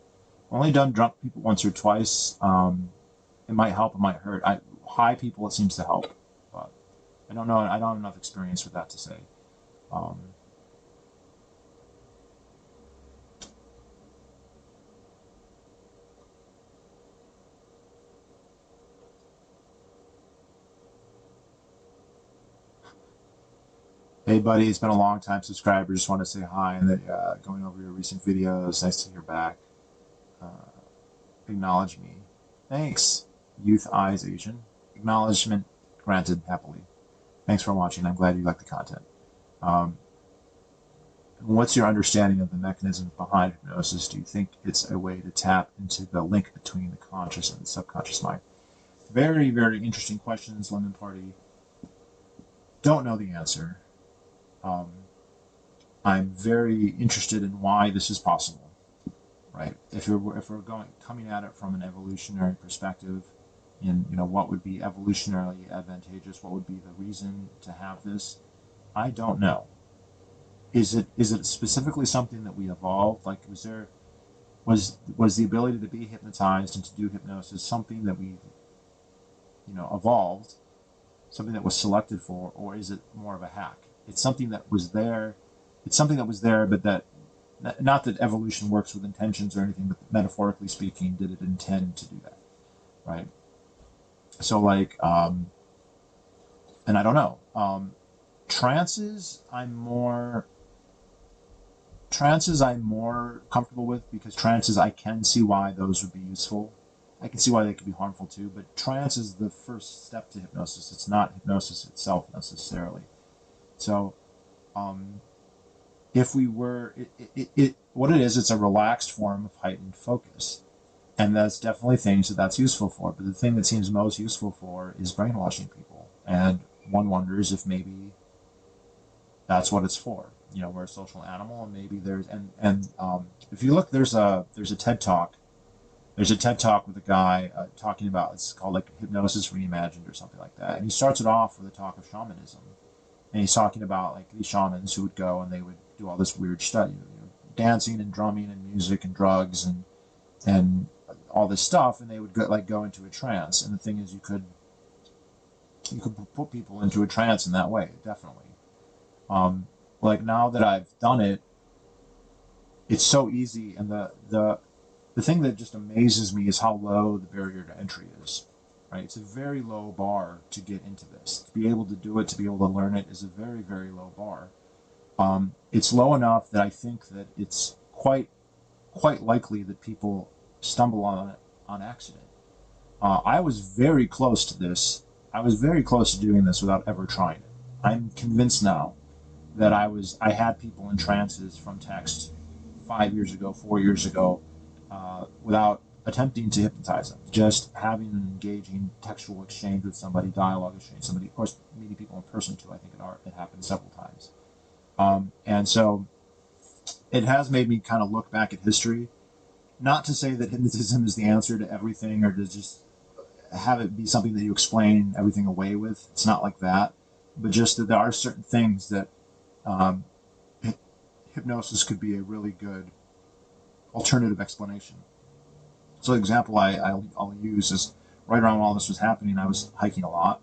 I've only done drunk people once or twice. It might help, it might hurt. High people, it seems to help, but I don't know. I don't have enough experience with that to say. Hey, buddy, it's been a long time subscriber. Just want to say hi and that going over your recent videos. Nice to hear back. Acknowledge me. Thanks, Youth Eyes Asian. Acknowledgement granted happily. Thanks for watching. I'm glad you like the content. What's your understanding of the mechanisms behind hypnosis? Do you think it's a way to tap into the link between the conscious and the subconscious mind? Very, very interesting questions, Lemon Party. Don't know the answer. I'm very interested in why this is possible, right? If we're coming at it from an evolutionary perspective, in what would be evolutionarily advantageous, what would be the reason to have this, I don't know. Is it specifically something that we evolved? Like, was the ability to be hypnotized and to do hypnosis something that we evolved, something that was selected for, or is it more of a hack? It's something that was there. It's something that was there, but that not that evolution works with intentions or anything, but metaphorically speaking, did it intend to do that, right? So like, and I don't know. Trances, I'm more comfortable with, because trances, I can see why those would be useful. I can see why they could be harmful too, but trance is the first step to hypnosis. It's not hypnosis itself necessarily. So, if we were, what it is, it's a relaxed form of heightened focus. And that's definitely things that's useful for. But the thing that seems most useful for is brainwashing people. And one wonders if maybe that's what it's for. We're a social animal, and maybe there's if you look, there's a TED talk. There's a TED talk with a guy talking about, it's called like Hypnosis Reimagined or something like that. And he starts it off with a talk of shamanism. And he's talking about like these shamans who would go and they would do all this weird stuff, dancing and drumming and music and drugs and all this stuff, and they would go into a trance. And the thing is, you could put people into a trance in that way, definitely. Like, now that I've done it, it's so easy, and the thing that just amazes me is how low the barrier to entry is. Right? It's a very low bar to get into this. To be able to do it, to be able to learn it, is a very, very low bar. It's low enough that I think that it's quite likely that people stumble on it on accident. I was very close to this. I was very close to doing this without ever trying it. I'm convinced now that I had people in trances from text 5 years ago, 4 years ago, without attempting to hypnotize them, just having an engaging textual exchange with somebody, dialogue exchange, somebody, of course, meeting people in person too. I think it happened several times. And so it has made me kind of look back at history, not to say that hypnotism is the answer to everything, or to just have it be something that you explain everything away with. It's not like that, but just that there are certain things that hypnosis could be a really good alternative explanation. So the example I'll use is, right around when all this was happening, I was hiking a lot,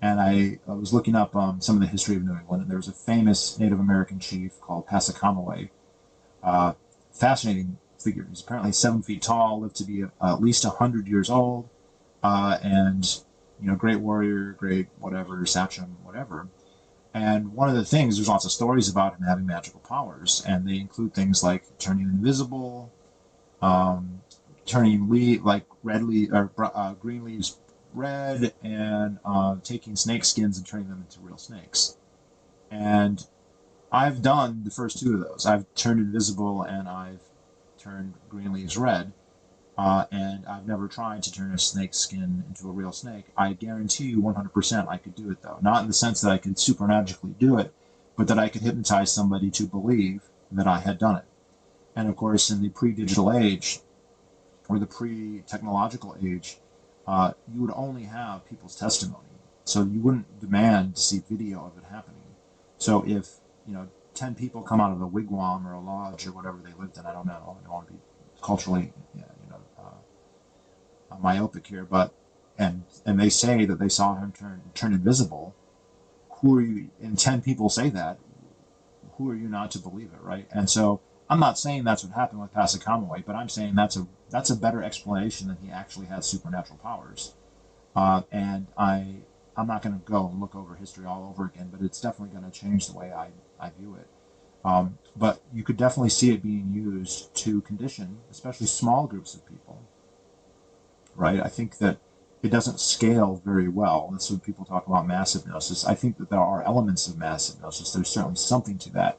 and I was looking up some of the history of New England, and there was a famous Native American chief called Passakamaway. Fascinating figure. He's apparently 7 feet tall, lived to be at least 100 years old, and great warrior, great whatever, sachem, whatever. And one of the things, there's lots of stories about him having magical powers, and they include things like turning invisible, turning like green leaves red, and taking snake skins and turning them into real snakes. And I've done the first two of those. I've turned invisible and I've turned green leaves red. And I've never tried to turn a snake skin into a real snake. I guarantee you 100% I could do it, though. Not in the sense that I could supernaturally do it, but that I could hypnotize somebody to believe that I had done it. And of course, in the pre-digital age, or the pre-technological age, you would only have people's testimony. So you wouldn't demand to see video of it happening. So if 10 people come out of a wigwam or a lodge or whatever they lived in, I don't know, I don't want to be culturally myopic here, but and they say that they saw him turn invisible. Who are you? And 10 people say that. Who are you not to believe it, right? And so I'm not saying that's what happened with Passakamaway, but I'm saying that's a better explanation than he actually has supernatural powers. And I'm not going to go and look over history all over again, but it's definitely going to change the way I view it. But you could definitely see it being used to condition, especially small groups of people, right? I think that it doesn't scale very well. That's when people talk about mass hypnosis. I think that there are elements of mass hypnosis. There's certainly something to that.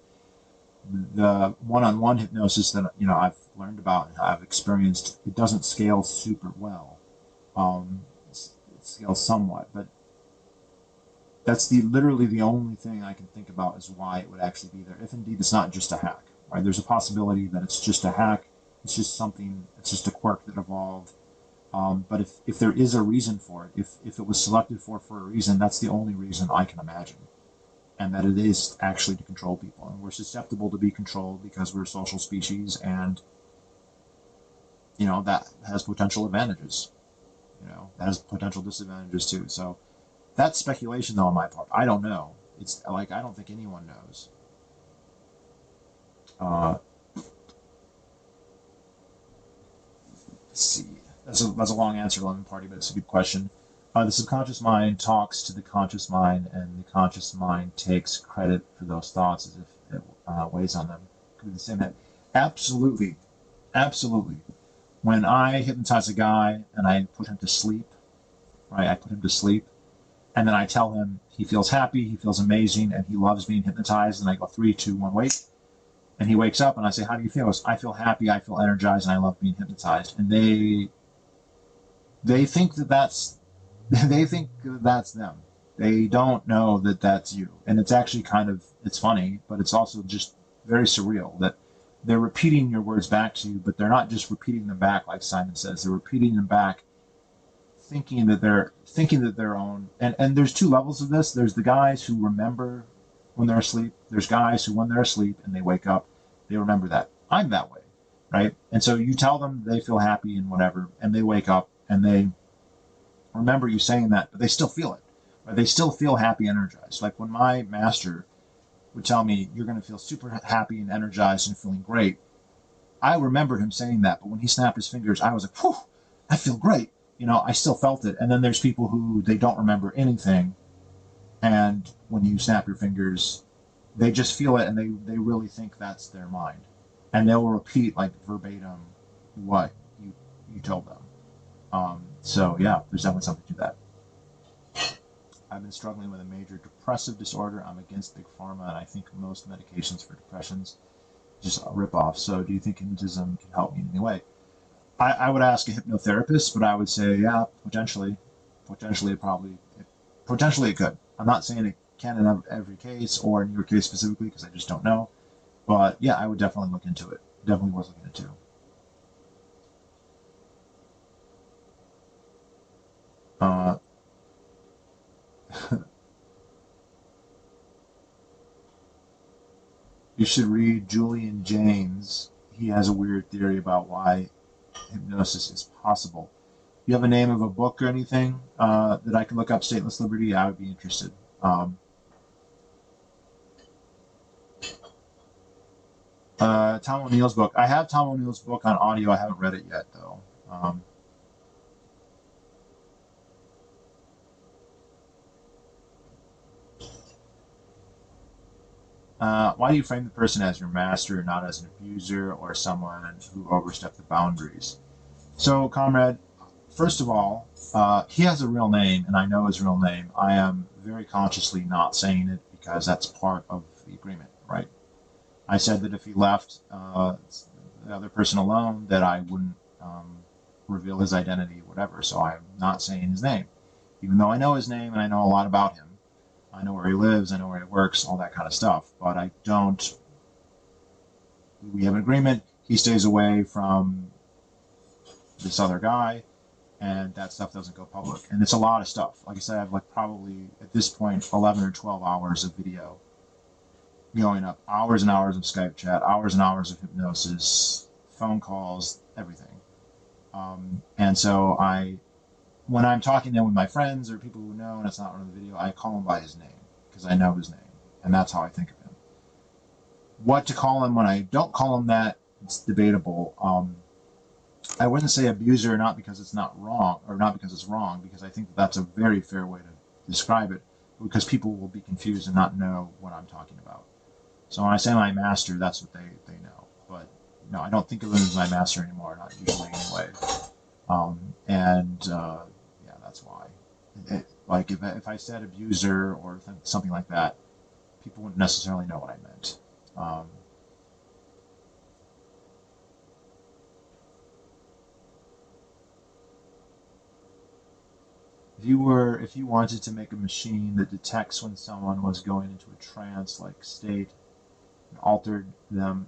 The one-on-one hypnosis that I've learned about and I've experienced, it doesn't scale super well. It scales somewhat, but that's literally the only thing I can think about is why it would actually be there, if indeed it's not just a hack. Right? There's a possibility that it's just a hack, It's just something. It's just a quirk that evolved. But if there is a reason for it, if it was selected for a reason, that's the only reason I can imagine, and that it is actually to control people, and we're susceptible to be controlled because we're a social species, and that has potential advantages. That has potential disadvantages too. So that's speculation, though, on my part. I don't know. It's like I don't think anyone knows. Let's see. That's a long answer, Lemon Party, but it's a good question. The subconscious mind talks to the conscious mind, and the conscious mind takes credit for those thoughts as if it weighs on them. Could be the same. Absolutely, absolutely. When I hypnotize a guy and I put him to sleep, right? I put him to sleep, and then I tell him he feels happy, he feels amazing, and he loves being hypnotized. And I go 3, 2, 1, wake. And he wakes up, and I say, "How do you feel?" He goes, "I feel happy, I feel energized, and I love being hypnotized." And they think that that's they think that's them. They don't know that that's you. And it's actually it's funny, but it's also just very surreal that they're repeating your words back to you, but they're not just repeating them back like Simon says. They're repeating them back thinking that they're own. And there's two levels of this. There's the guys who remember when they're asleep. There's guys who, when they're asleep and they wake up, they remember that. I'm that way, right? And so you tell them they feel happy and whatever, and they wake up and they remember you saying that, but they still feel it. Right? They still feel happy, energized. Like when my master would tell me, "You're going to feel super happy and energized and feeling great." I remember him saying that, but when he snapped his fingers, I was like, "Whew, I feel great." I still felt it. And then there's people who they don't remember anything, and when you snap your fingers, they just feel it, and they really think that's their mind, and they'll repeat like verbatim what you told them. So yeah, there's definitely something to that. I've been struggling with a major depressive disorder. I'm against Big Pharma, and I think most medications for depressions just a ripoff. So do you think hypnotism can help me in any way? I would ask a hypnotherapist, but I would say, yeah, potentially. Potentially it could. I'm not saying it can in every case or in your case specifically because I just don't know. But yeah, I would definitely look into it. Definitely worth looking into. Uh, you should read Julian Jaynes. He has a weird theory about why hypnosis is possible. You have a name of a book or anything that I can look up? Stateless Liberty. I would be interested. Tom O'Neill's book. I have Tom O'Neill's book on audio. I haven't read it yet, though. Why do you frame the person as your master, not as an abuser or someone who overstepped the boundaries? So, comrade, first of all, he has a real name, and I know his real name. I am very consciously not saying it because that's part of the agreement, right? I said that if he left the other person alone, that I wouldn't reveal his identity, whatever. So I'm not saying his name, even though I know his name and I know a lot about him. I know where he lives, I know where he works, all that kind of stuff. But I don't. We have an agreement. He stays away from this other guy, and that stuff doesn't go public. And it's a lot of stuff. Like I said, I have like probably at this point 11 or 12 hours of video going up, hours and hours of Skype chat, hours and hours of hypnosis, phone calls, everything. And so when I'm talking then with my friends or people who know and it's not on the video, I call him by his name because I know his name, and that's how I think of him. What to call him when I don't call him that, it's debatable. I wouldn't say abuser, not because it's not wrong, or not because it's wrong, because I think that's a very fair way to describe it, because people will be confused and not know what I'm talking about. So when I say my master, that's what they know. But no, I don't think of him as my master anymore, not usually anyway. Yeah, that's why. Like if I said abuser or something like that, people wouldn't necessarily know what I meant. If you wanted to make a machine that detects when someone was going into a trance-like state and altered them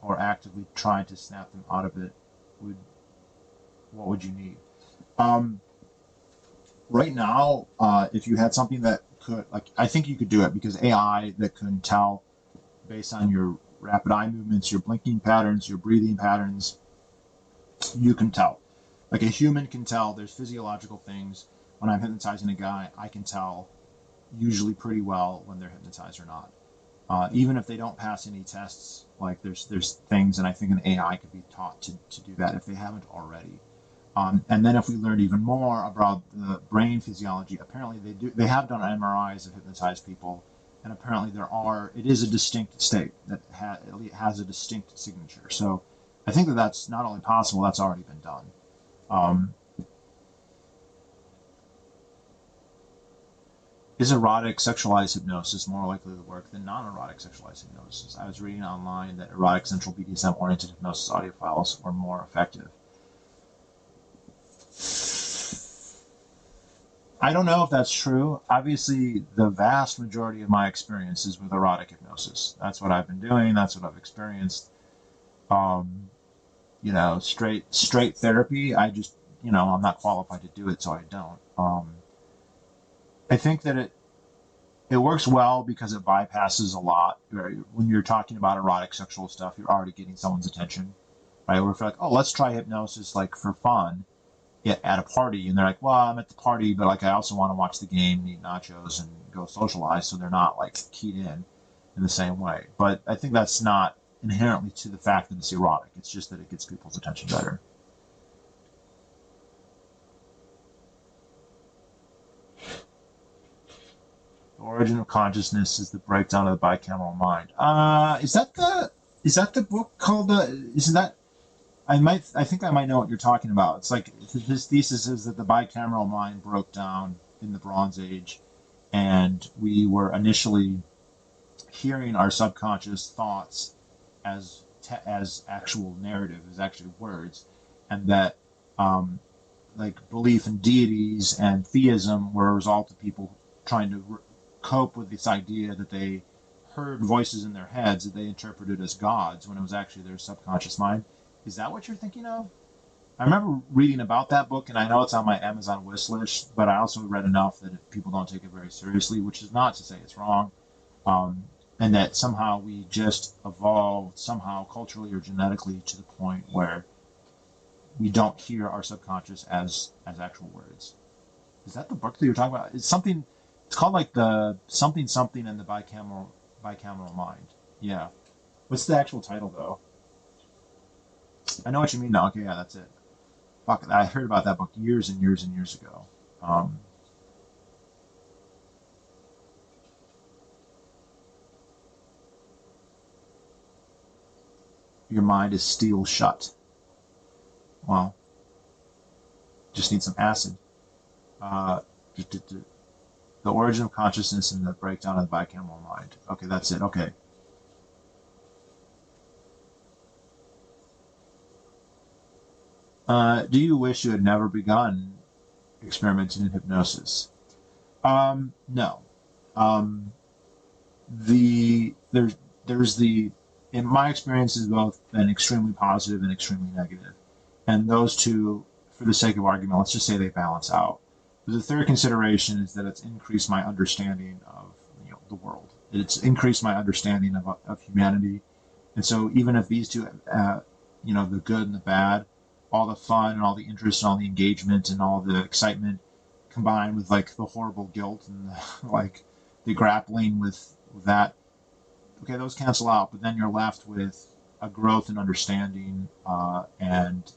or actively trying to snap them out of it, what would you need? Um, right now, if you had something that could, like, I think you could do it because AI that can tell based on your rapid eye movements, your blinking patterns, your breathing patterns, you can tell. Like a human can tell, there's physiological things. When I'm hypnotizing a guy, I can tell usually pretty well when they're hypnotized or not. Even if they don't pass any tests, like there's things, and I think an AI could be taught to do that if they haven't already. And then if we learned even more about the brain physiology, apparently they have done MRIs of hypnotized people, and apparently it is a distinct state that has a distinct signature. So I think that's not only possible, that's already been done. Um, is erotic sexualized hypnosis more likely to work than non-erotic sexualized hypnosis? I was reading online that erotic central BDSM-oriented hypnosis audio files were more effective. I don't know if that's true. Obviously, the vast majority of my experience is with erotic hypnosis. That's what I've been doing. That's what I've experienced. Um, straight therapy. I just, I'm not qualified to do it, so I don't. I think that it works well because it bypasses a lot. When you're talking about erotic sexual stuff, you're already getting someone's attention, right? Or if you're like, oh, let's try hypnosis like for fun at a party, and they're like, well, I'm at the party, but like I also want to watch the game, eat nachos, and go socialize, so they're not like keyed in the same way. But I think that's not inherently to the fact that it's erotic. It's just that it gets people's attention better. The origin of consciousness is the breakdown of the bicameral mind. Is that the book called the? Isn't that? I think I might know what you're talking about. It's like his thesis is that the bicameral mind broke down in the Bronze Age, and we were initially hearing our subconscious thoughts as actual narrative, as actually words, and that um, like belief in deities and theism were a result of people trying to cope with this idea that they heard voices in their heads that they interpreted as gods when it was actually their subconscious mind. Is that what you're thinking of? I remember reading about that book, and I know it's on my Amazon wish list, but I also read enough that people don't take it very seriously, which is not to say it's wrong, um, and that somehow we just evolved somehow culturally or genetically to the point where we don't hear our subconscious as actual words. Is that the book that you're talking about? It's something. It's called like the something something in the bicameral mind. Yeah. What's the actual title though? I know what you mean now. Okay, yeah, that's it. Fuck, I heard about that book years and years and years ago. Um, your mind is steel shut. Well, just need some acid. Uh, the origin of consciousness and the breakdown of the bicameral mind. Okay, that's it. Okay. Do you wish you had never begun experimenting in hypnosis? No. Um, the there's the in my experience has both been extremely positive and extremely negative, and those two, for the sake of argument, let's just say they balance out. The third consideration is that it's increased my understanding of the world. It's increased my understanding of humanity, and so even if these two, the good and the bad, all the fun and all the interest and all the engagement and all the excitement, combined with like the horrible guilt and like the grappling with that, okay, those cancel out, but then you're left with a growth in understanding and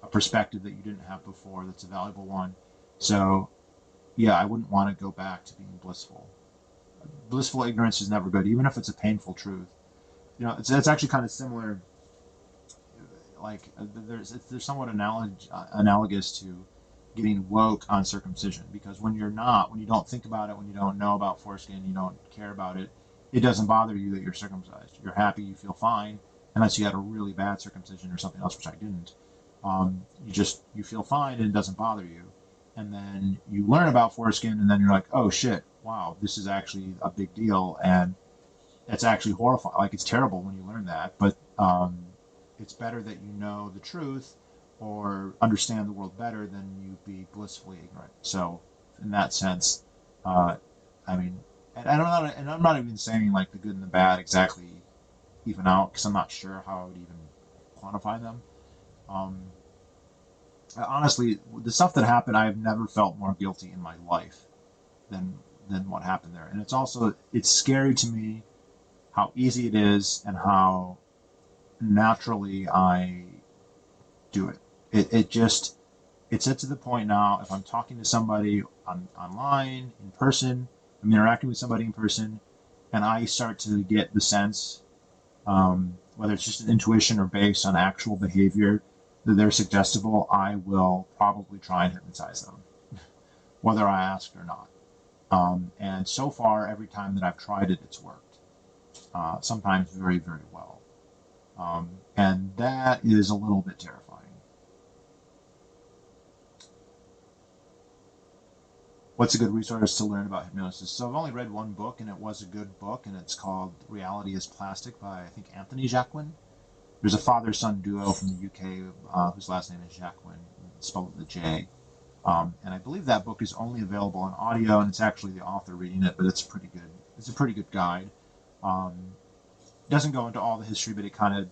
a perspective that you didn't have before that's a valuable one. So, yeah, I wouldn't want to go back to being blissful. Blissful ignorance is never good, even if it's a painful truth. It's actually kind of similar. Like there's somewhat analogous to getting woke on circumcision, because when you don't think about it, when you don't know about foreskin, you don't care about it, it doesn't bother you that you're circumcised. You're happy, you feel fine, unless you had a really bad circumcision or something else, which I didn't. You feel fine and it doesn't bother you, and then you learn about foreskin, and then you're like, oh shit, wow, this is actually a big deal, and It's actually horrifying. Like, it's terrible when you learn that, but it's better that you know the truth or understand the world better than you be blissfully ignorant. So, in that sense, uh, I mean, and I'm not even saying like the good and the bad exactly even out because I'm not sure how I would even quantify them. Um, Honestly, the stuff that happened, I have never felt more guilty in my life than what happened there. And it's scary to me how easy it is and how naturally I do it. It just it's to the point now. If I'm talking to somebody online, in person, I'm interacting with somebody in person, and I start to get the sense, whether it's just an intuition or based on actual behavior, that they're suggestible, I will probably try and hypnotize them, whether I asked or not. And so far, every time that I've tried it, it's worked. Sometimes very, very well. And that is a little bit terrifying. What's a good resource to learn about hypnosis? So I've only read one book, and it was a good book, and it's called Reality is Plastic by, I think, Anthony Jacquin. There's a father-son duo from the UK whose last name is Jacquin, spelled with a J. And I believe that book is only available on audio, and it's actually the author reading it, but it's pretty good. It's a pretty good guide. Um, it doesn't go into all the history, but it kind of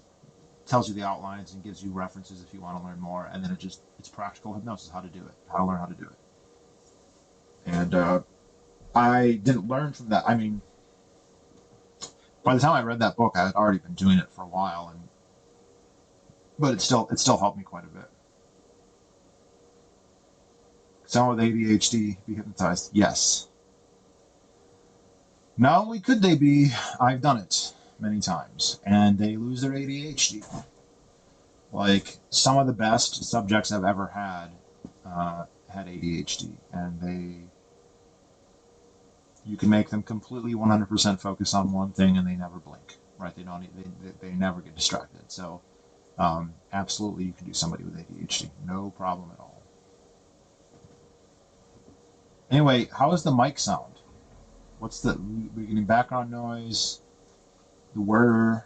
tells you the outlines and gives you references if you want to learn more. And then it's practical hypnosis, how to do it, how to learn how to do it. And I didn't learn from that. I mean, by the time I read that book, I had already been doing it for a while, and but it still helped me quite a bit. Someone with ADHD be hypnotized? Yes. Not only could they be, I've done it many times, and they lose their ADHD. Like, some of the best subjects I've ever had ADHD, and you can make them completely 100% focus on one thing, and they never blink. Right? They never get distracted. So, absolutely, you can do somebody with ADHD, no problem at all. Anyway, how is the mic sound? We're getting background noise, the whir.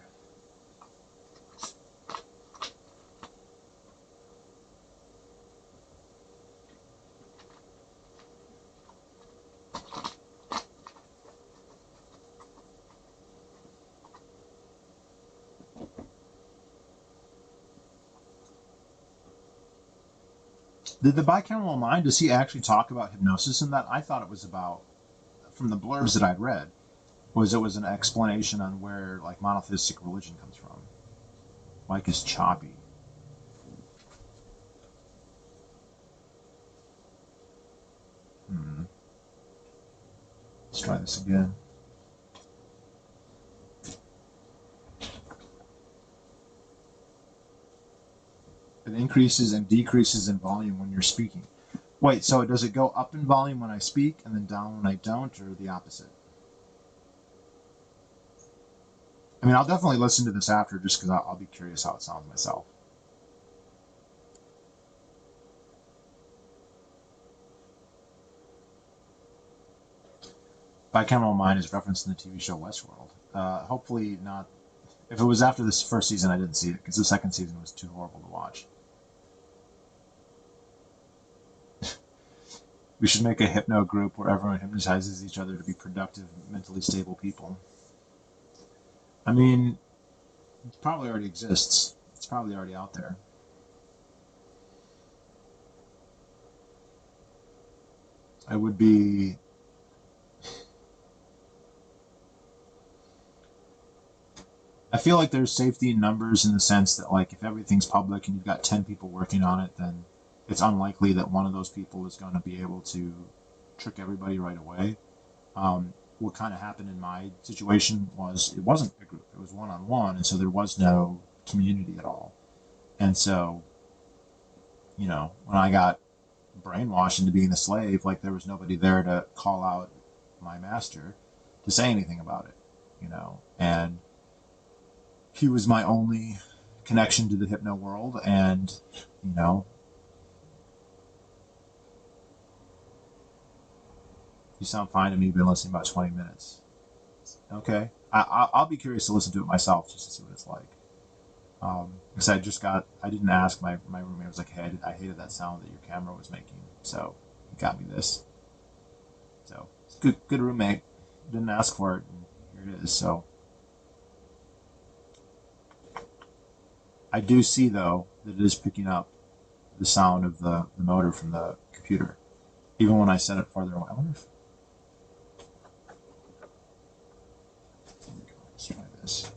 Did the bicameral mind, does he actually talk about hypnosis in that? I thought it was about, from the blurbs that I'd read, it was an explanation on where like monotheistic religion comes from. Mike is choppy. Let's try this again. It increases and decreases in volume when you're speaking. Wait, so does it go up in volume when I speak and then down when I don't, or the opposite? I mean, I'll definitely listen to this after just because I'll be curious how it sounds myself. Bicameral mind is referenced in the TV show Westworld. Hopefully not. If it was after this first season, I didn't see it because the second season was too horrible to watch. We should make a hypno group where everyone hypnotizes each other to be productive, mentally stable people. I mean, it probably already exists. It's probably already out there. I would be. I feel like there's safety in numbers in the sense that, like, if everything's public and you've got 10 people working on it, then it's unlikely that one of those people is going to be able to trick everybody right away. What kind of happened in my situation was it wasn't a group, it was one-on-one, and so there was no community at all. And so, when I got brainwashed into being a slave, like, there was nobody there to call out my master to say anything about it. And he was my only connection to the hypno world, and you sound fine to me. You've been listening about 20 minutes. Okay. I'll be curious to listen to it myself just to see what it's like. Because I didn't ask my roommate. I was like, hey, I hated that sound that your camera was making. So he got me this. So it's good roommate. Didn't ask for it, and here it is. So I do see though that it is picking up the sound of the motor from the computer, even when I set it farther away. I wonder if. Let's try this.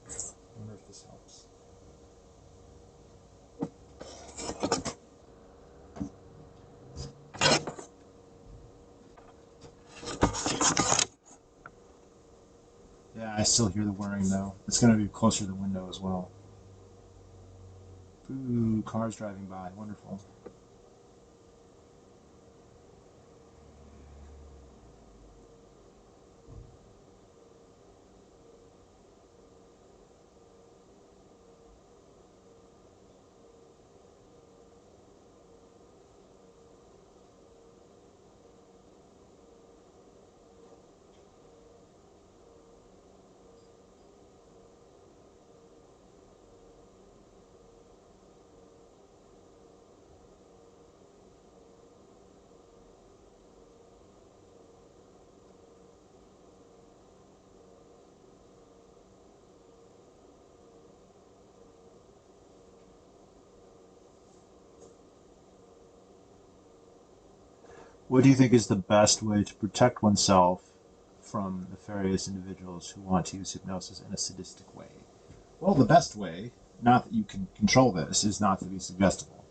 I wonder if this helps. Yeah, I still hear the whirring though. It's going to be closer to the window as well. Ooh, cars driving by. Wonderful. What do you think is the best way to protect oneself from nefarious individuals who want to use hypnosis in a sadistic way? Well, the best way, not that you can control this, is not to be suggestible.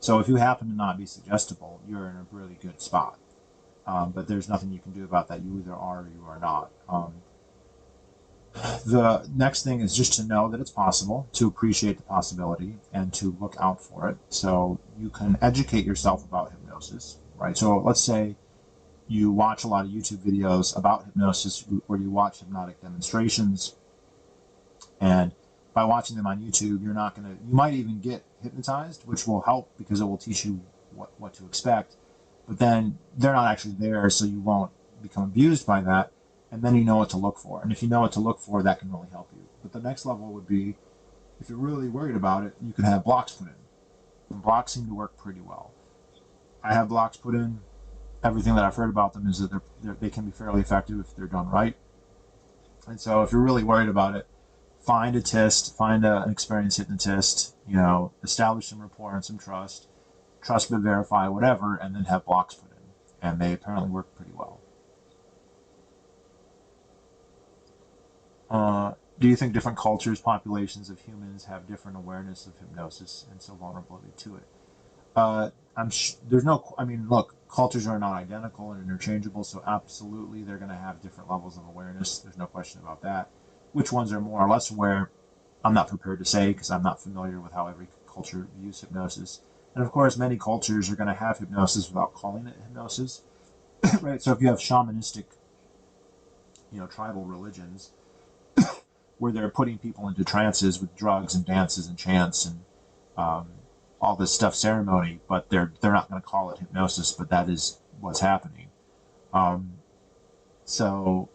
So if you happen to not be suggestible, you're in a really good spot. But there's nothing you can do about that. You either are or you are not. The next thing is just to know that it's possible, to appreciate the possibility, and to look out for it. So you can educate yourself about hypnosis, right? So let's say you watch a lot of YouTube videos about hypnosis, where you watch hypnotic demonstrations, and by watching them on YouTube, you're not going to, you might even get hypnotized, which will help because it will teach you what to expect. But then they're not actually there, so you won't become abused by that. And then you know what to look for. And if you know what to look for, that can really help you. But the next level would be, if you're really worried about it, you can have blocks put in. And blocks seem to work pretty well. I have blocks put in. Everything that I've heard about them is that they can be fairly effective if they're done right. And so if you're really worried about it, find a tist, find an experienced hypnotist, establish some rapport and some trust but verify, whatever, and then have blocks put in. And they apparently work pretty well. Do you think different cultures, populations of humans have different awareness of hypnosis and so vulnerability to it? There's no, I mean, look, cultures are not identical and interchangeable, so absolutely they're going to have different levels of awareness. There's no question about that. Which ones are more or less aware, I'm not prepared to say because I'm not familiar with how every culture views hypnosis. And of course, many cultures are going to have hypnosis without calling it hypnosis, right? So if you have shamanistic, tribal religions where they're putting people into trances with drugs and dances and chants and um, all this stuff, ceremony, but they're not going to call it hypnosis, but that is what's happening. Um, so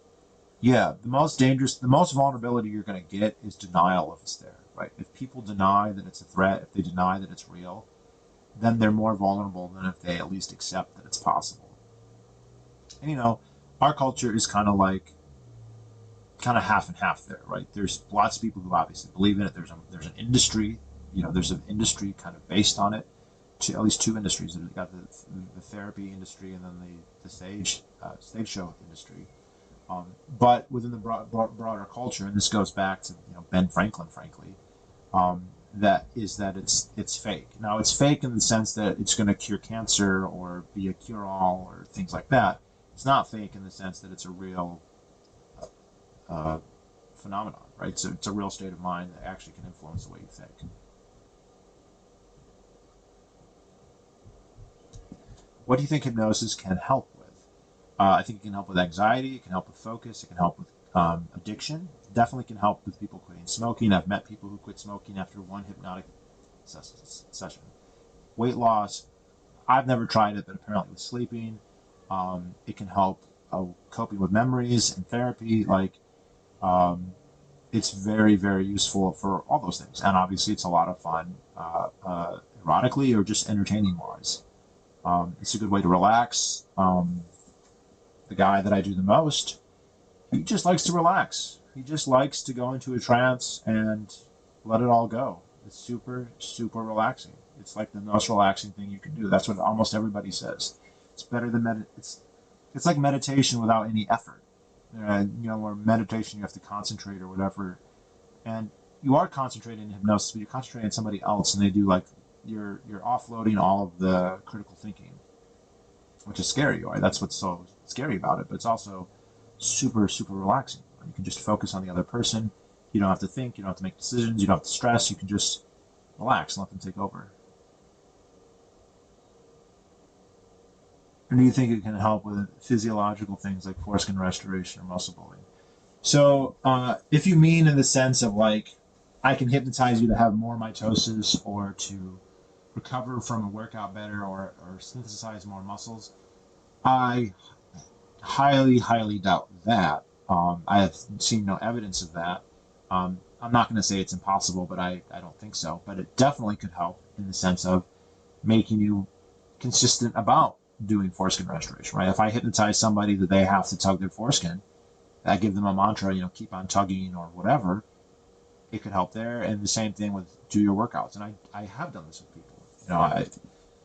yeah, the most vulnerability you're going to get is denial of it's there, right? If people deny that it's a threat, if they deny that it's real, then they're more vulnerable than if they at least accept that it's possible. And our culture is kind of half and half there, right? There's lots of people who obviously believe in it. There's an industry, there's an industry kind of based on it. At least two industries. You've got the therapy industry and then the stage show industry. But within the broader culture, and this goes back to Ben Franklin, frankly, that it's fake. Now it's fake in the sense that it's going to cure cancer or be a cure-all or things like that. It's not fake in the sense that it's a real uh, phenomenon, right? So it's a real state of mind that actually can influence the way you think. What do you think hypnosis can help with? I think it can help with anxiety. It can help with focus. It can help with addiction. Definitely can help with people quitting smoking. I've met people who quit smoking after one hypnotic session. Weight loss. I've never tried it, but apparently with sleeping. It can help coping with memories and therapy. Like, it's very, very useful for all those things. And obviously, it's a lot of fun, erotically or just entertaining wise. It's a good way to relax. The guy that I do the most, he just likes to relax. He just likes to go into a trance and let it all go. It's super, super relaxing. It's like the most relaxing thing you can do. That's what almost everybody says. It's better than it's like meditation without any effort. Where meditation you have to concentrate or whatever, and you are concentrating in hypnosis, but you're concentrating on somebody else, and they do like you're offloading all of the critical thinking, which is scary. Right? That's what's so scary about it. But it's also super, super relaxing. You can just focus on the other person. You don't have to think. You don't have to make decisions. You don't have to stress. You can just relax and let them take over. And do you think it can help with physiological things like foreskin restoration or muscle building? So, if you mean in the sense of like, I can hypnotize you to have more mitosis or to recover from a workout better or synthesize more muscles, I highly, highly doubt that. I have seen no evidence of that. I'm not going to say it's impossible, but I don't think so. But it definitely could help in the sense of making you consistent about doing foreskin restoration, right? If I hypnotize somebody that they have to tug their foreskin, I give them a mantra, keep on tugging or whatever, it could help there. And the same thing with do your workouts. And I have done this with people.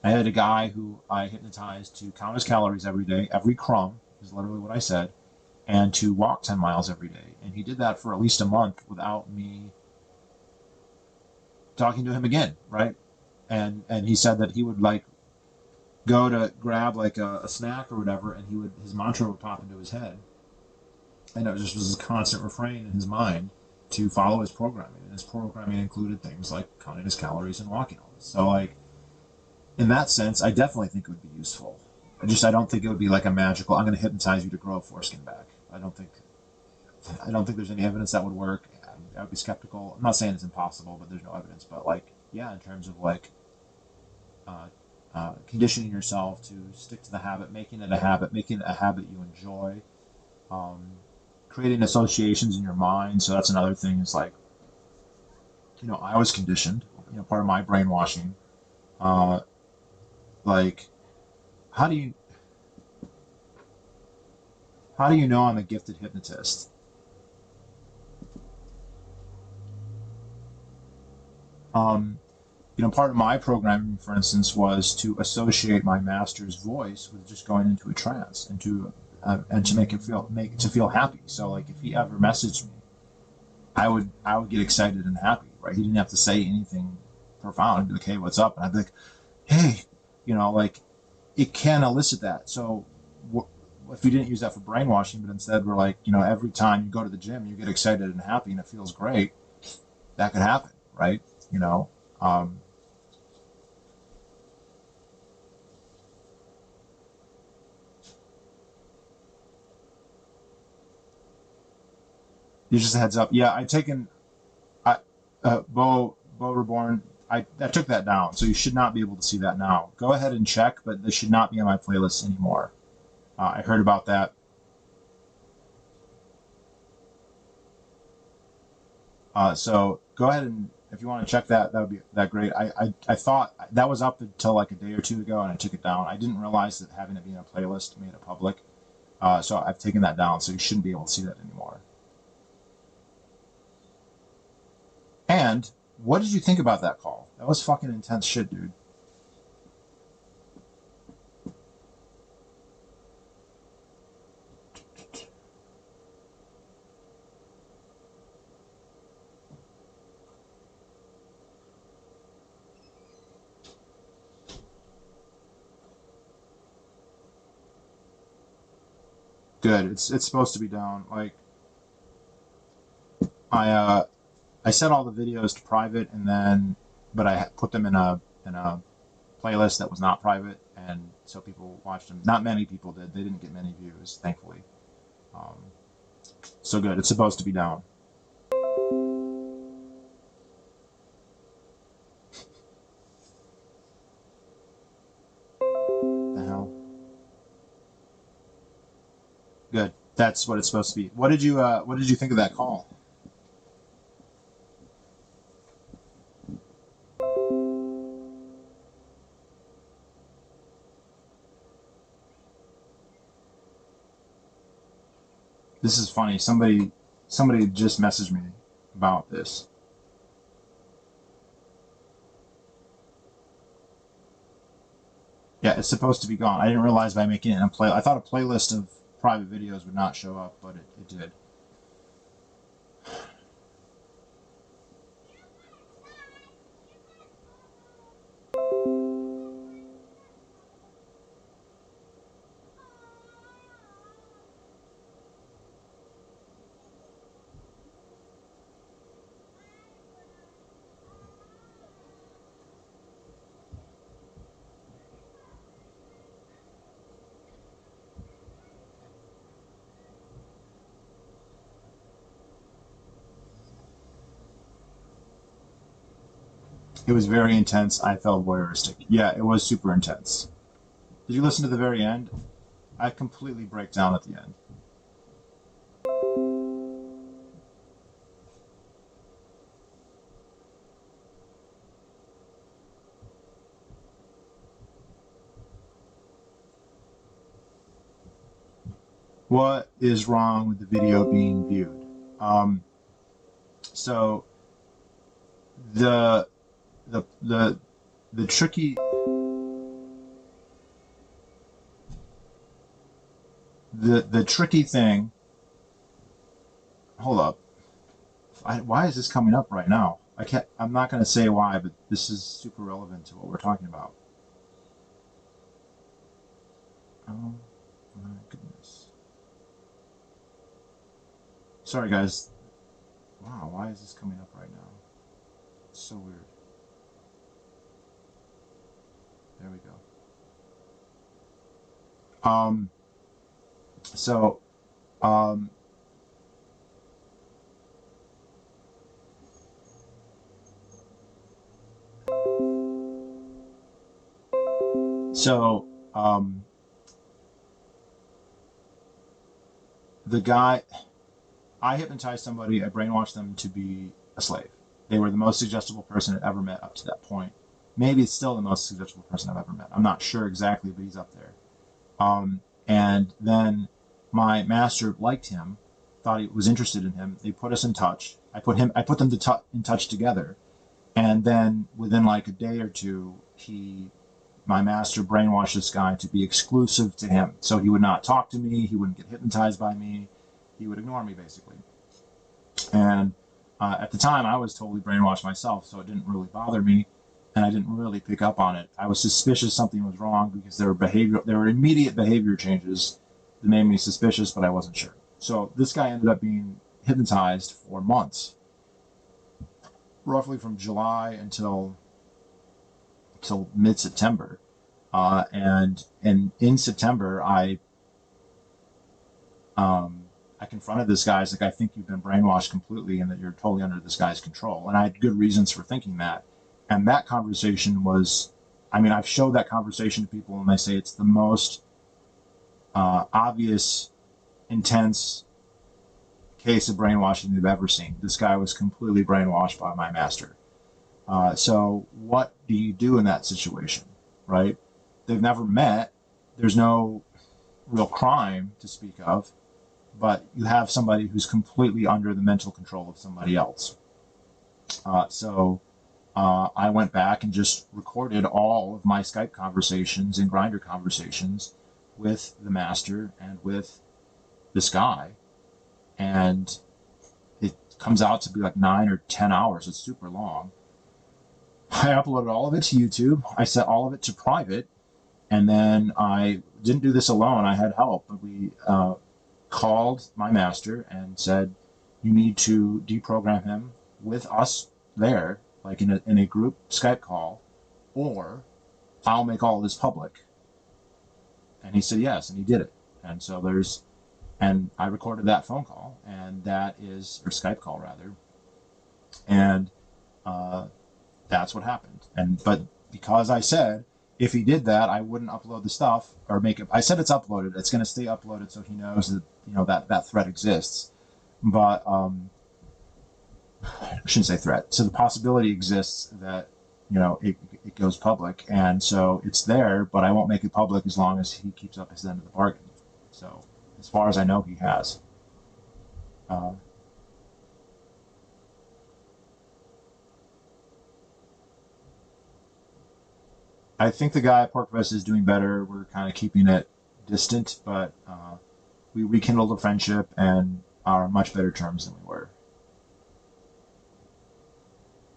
I had a guy who I hypnotized to count his calories every day, every crumb is literally what I said, and to walk 10 miles every day. And he did that for at least a month without me talking to him again, right? And he said that he would like go to grab like a snack or whatever, and his mantra would pop into his head, and it just was this constant refrain in his mind to follow his programming. And his programming included things like counting his calories and walking all this. So like in that sense, I definitely think it would be useful. I don't think it would be like a magical. I'm going to hypnotize you to grow foreskin back. I don't think there's any evidence that would work. I would be skeptical. I'm not saying it's impossible, but there's no evidence. But like, yeah, in terms of like conditioning yourself to stick to the habit, making it a habit you enjoy, creating associations in your mind. So that's another thing. Is like, I was conditioned. Part of my brainwashing. Uh, like, how do you know I'm a gifted hypnotist? Um, Part of my programming, for instance, was to associate my master's voice with just going into a trance and to make it to feel happy. So like if he ever messaged me, I would get excited and happy, right? He didn't have to say anything profound. He'd be like, "Hey, what's up?" And I'd be like, "Hey," like it can elicit that. So if we didn't use that for brainwashing, but instead we're like, every time you go to the gym, you get excited and happy and it feels great. That could happen, right? Um, just a heads up. Yeah, I, Bo Reborn. I took that down, so you should not be able to see that now. Go ahead and check, but this should not be on my playlist anymore. I heard about that. So go ahead and if you want to check that, that would be that great. I thought that was up until like a day or two ago, and I took it down. I didn't realize that having it be in a playlist made it public. So I've taken that down, so you shouldn't be able to see that anymore. And what did you think about that call? That was fucking intense shit, dude. Good. It's supposed to be down. Like I I set all the videos to private, and then but I put them in a playlist that was not private, and so people watched them. Not many people did. They didn't get many views, thankfully. Um, so good. It's supposed to be down. The hell? Good. That's what it's supposed to be. What did you think of that call? This is funny. Somebody just messaged me about this. Yeah, it's supposed to be gone. I didn't realize by making it in a play. I thought a playlist of private videos would not show up, but it did. It was very intense. I felt voyeuristic. Yeah, it was super intense. Did you listen to the very end? I completely break down at the end. What is wrong with the video being viewed? So the the tricky the tricky thing. Hold up. Why is this coming up right now? I can't. I'm not going to say why, but this is super relevant to what we're talking about. Oh my goodness. Sorry, guys. Wow, why is this coming up right now? It's so weird. There we go. So, um, so, the guy, I hypnotized somebody, I brainwashed them to be a slave. They were the most suggestible person I'd ever met up to that point. Maybe it's still the most suggestible person I've ever met. I'm not sure exactly, but he's up there. And then my master liked him, thought he was interested in him. They put us in touch. I put them in touch together. And then within like a day or two, my master brainwashed this guy to be exclusive to him. So he would not talk to me. He wouldn't get hypnotized by me. He would ignore me basically. And at the time, I was totally brainwashed myself, so it didn't really bother me, and I didn't really pick up on it. I was suspicious something was wrong because there were immediate behavior changes that made me suspicious, but I wasn't sure. So this guy ended up being hypnotized for months, roughly from July until mid-September. And in September, I confronted this guy. I was like, I think you've been brainwashed completely and that you're totally under this guy's control. And I had good reasons for thinking that. And that conversation was, I mean, I've showed that conversation to people and they say it's the most obvious, intense case of brainwashing they've ever seen. This guy was completely brainwashed by my master. So what do you do in that situation, right? They've never met. There's no real crime to speak of, but you have somebody who's completely under the mental control of somebody else. So I went back and just recorded all of my Skype conversations and Grindr conversations with the master and with this guy. And it comes out to be like 9 or 10 hours. It's super long. I uploaded all of it to YouTube. I set all of it to private. And then I didn't do this alone. I had help. We called my master and said, you need to deprogram him with us there, like in a group Skype call, or I'll make all of this public. And he said yes, and he did it. And so and I recorded that phone call, and or Skype call rather, and that's what happened. But because I said, If he did that, I wouldn't upload the stuff or make it. I said it's uploaded. It's going to stay uploaded, so he knows that that threat exists. But I shouldn't say threat. So the possibility exists that it goes public, and so it's there. But I won't make it public as long as he keeps up his end of the bargain. So as far as I know, he has. Uh, I think the guy at Porkfest is doing better. We're kind of keeping it distant, but we rekindled a friendship and are on much better terms than we were.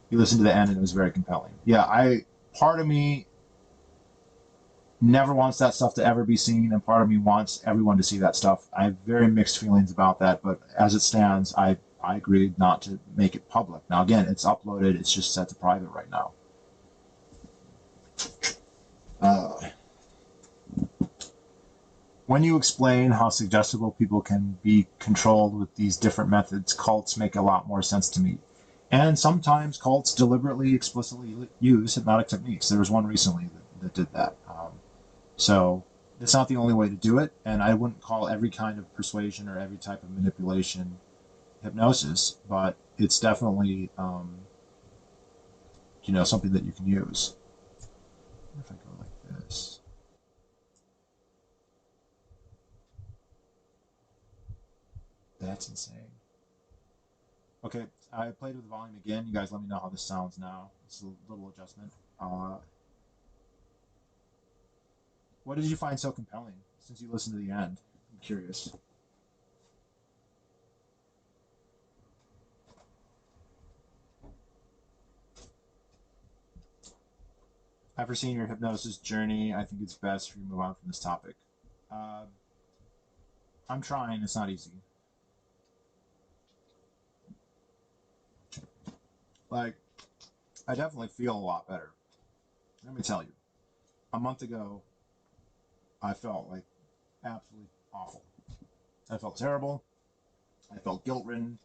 He listened to the end and it was very compelling. Yeah, I part of me never wants that stuff to ever be seen, and part of me wants everyone to see that stuff. I have very mixed feelings about that, but as it stands, I agreed not to make it public. Now again, it's uploaded. It's just set to private right now. Uh, when you explain how suggestible people can be controlled with these different methods, cults make a lot more sense to me. And sometimes cults deliberately, explicitly use hypnotic techniques. There was one recently that did that. So it's not the only way to do it, and I wouldn't call every kind of persuasion or every type of manipulation hypnosis, but it's definitely something that you can use. What if I go like this? That's insane. Okay, I played with the volume again. You guys let me know how this sounds now. It's a little adjustment. What did you find so compelling since you listened to the end? I'm curious. After seeing your hypnosis journey, I think it's best for you to move on from this topic. Uh, I'm trying. It's not easy. Like, I definitely feel a lot better. Let me tell you. A month ago, I felt like absolutely awful. I felt terrible. I felt guilt ridden.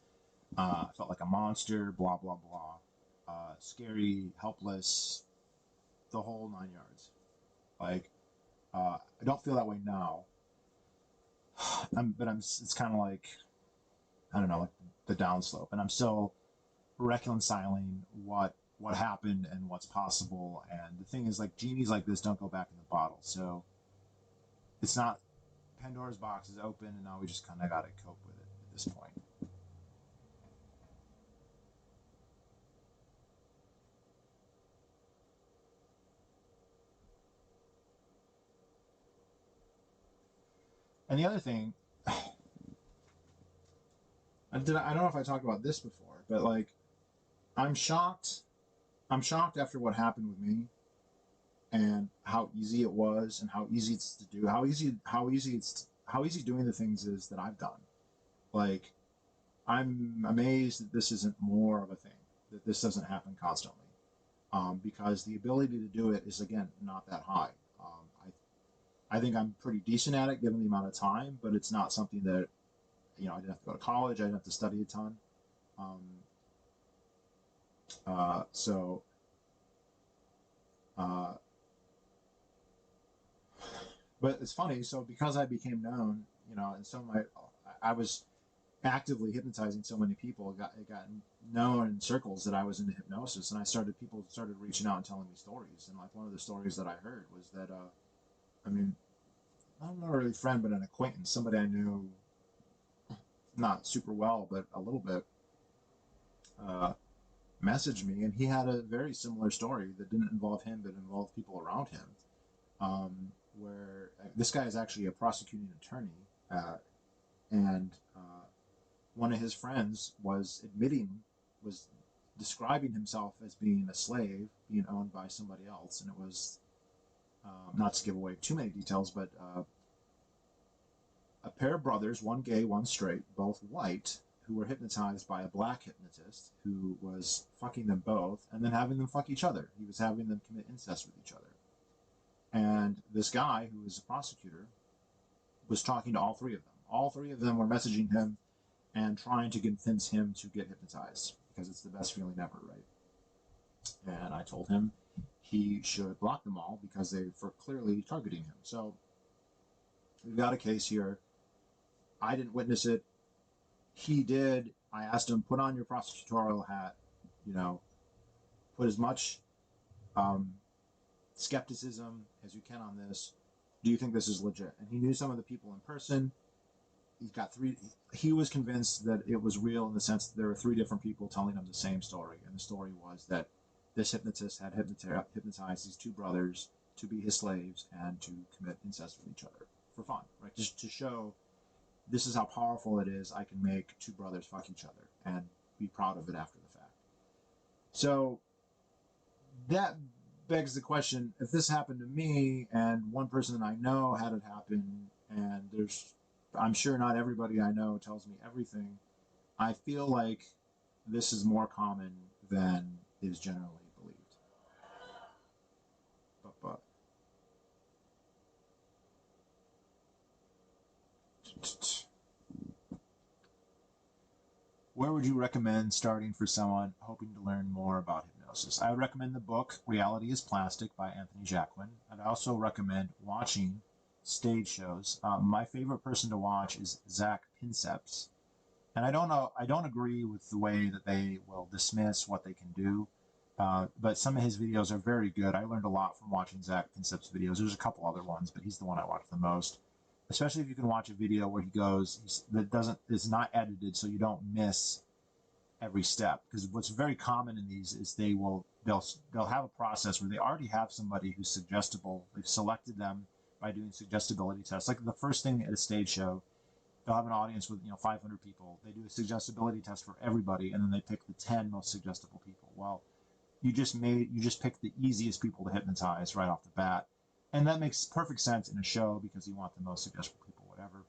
I felt like a monster. Blah blah blah. Scary, helpless, the whole 9 yards. Like, I don't feel that way now. But I'm. It's kind of like, I don't know, like the downslope, and I'm still reconciling what happened and what's possible. And the thing is, like, genies like this don't go back in the bottle. So it's not, Pandora's box is open, and now we just kind of got to cope with it at this point. And the other thing, I don't know if I talked about this before, but like, I'm shocked. I'm shocked after what happened with me and how easy it was and how easy it's to do. How easy doing the things is that I've done. Like, I'm amazed that this isn't more of a thing. That this doesn't happen constantly. Because the ability to do it is, again, not that high. I think I'm pretty decent at it given the amount of time, but it's not something that, I didn't have to go to college. I didn't have to study a ton. Um, so, uh, but it's funny. So because I became known, and so I was actively hypnotizing so many people. It got known in circles that I was into hypnosis, and people started reaching out and telling me stories. And like, one of the stories that I heard was that, I mean, I'm not really a friend, but an acquaintance, somebody I knew not super well, but a little bit, uh, messaged me, and he had a very similar story that didn't involve him, but involved people around him. Where this guy is actually a prosecuting attorney, and one of his friends was describing himself as being a slave, being owned by somebody else, and it was, not to give away too many details, but a pair of brothers, one gay, one straight, both white, who were hypnotized by a black hypnotist who was fucking them both and then having them fuck each other. He was having them commit incest with each other. And this guy, who was a prosecutor, was talking to all three of them. All three of them were messaging him and trying to convince him to get hypnotized because it's the best feeling ever, right? And I told him he should block them all because they were clearly targeting him. So we've got a case here. I didn't witness it. He did. I asked him, put on your prosecutorial hat, put as much skepticism as you can on this. Do you think this is legit? And he knew some of the people in person. He was convinced that it was real in the sense that there were 3 different people telling him the same story. And the story was that this hypnotist had hypnotized these 2 brothers to be his slaves and to commit incest with each other for fun, right? Just to show this is how powerful it is. I can make 2 brothers fuck each other and be proud of it after the fact. So that begs the question, if this happened to me and one person that I know had it happen, and I'm sure not everybody I know tells me everything, I feel like this is more common than is generally believed. But where would you recommend starting for someone hoping to learn more about hypnosis? I would recommend the book Reality is Plastic by Anthony Jacquin. I'd also recommend watching stage shows. My favorite person to watch is Zach Pinceps. And I don't agree with the way that they will dismiss what they can do. But some of his videos are very good. I learned a lot from watching Zach Pincep's videos. There's a couple other ones, but he's the one I watch the most. Especially if you can watch a video where he goes, it's not edited, so you don't miss every step. Because what's very common in these is they'll have a process where they already have somebody who's suggestible. They've selected them by doing suggestibility tests. Like the first thing at a stage show, they'll have an audience with 500 people. They do a suggestibility test for everybody, and then they pick the 10 most suggestible people. Well, you just picked the easiest people to hypnotize right off the bat. And that makes perfect sense in a show because you want the most suggestible people, whatever.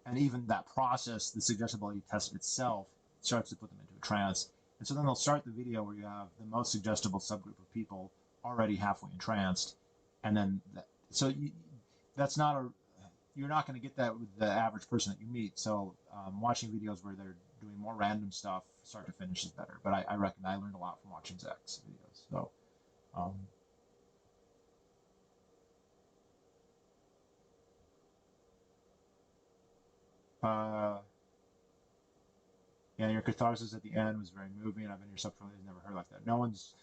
And even that process, the suggestibility test itself, starts to put them into a trance. And so then they'll start the video where you have the most suggestible subgroup of people already halfway entranced. And then, you're not going to get that with the average person that you meet. So watching videos where they're doing more random stuff, start to finish, is better. But I reckon I learned a lot from watching Zach's videos. So. Yeah, your catharsis at the end was very moving. I've been your subconscious, never heard like that. No one's.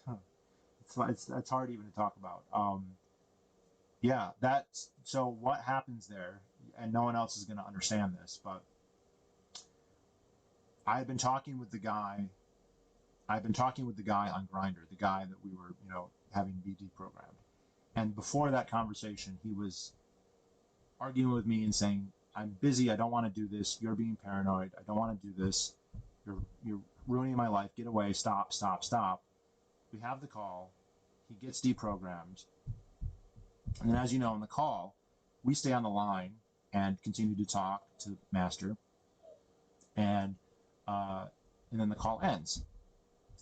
It's hard even to talk about. Yeah, so what happens there, and no one else is going to understand this, but I've been talking with the guy. I've been talking with the guy on Grindr, the guy that we were, having be deprogrammed. And before that conversation, he was arguing with me and saying, "I'm busy. I don't want to do this. You're being paranoid. I don't want to do this. You're ruining my life. Get away. Stop, stop, stop." We have the call. He gets deprogrammed. And then, as you know, in the call, we stay on the line and continue to talk to Master. And then the call ends.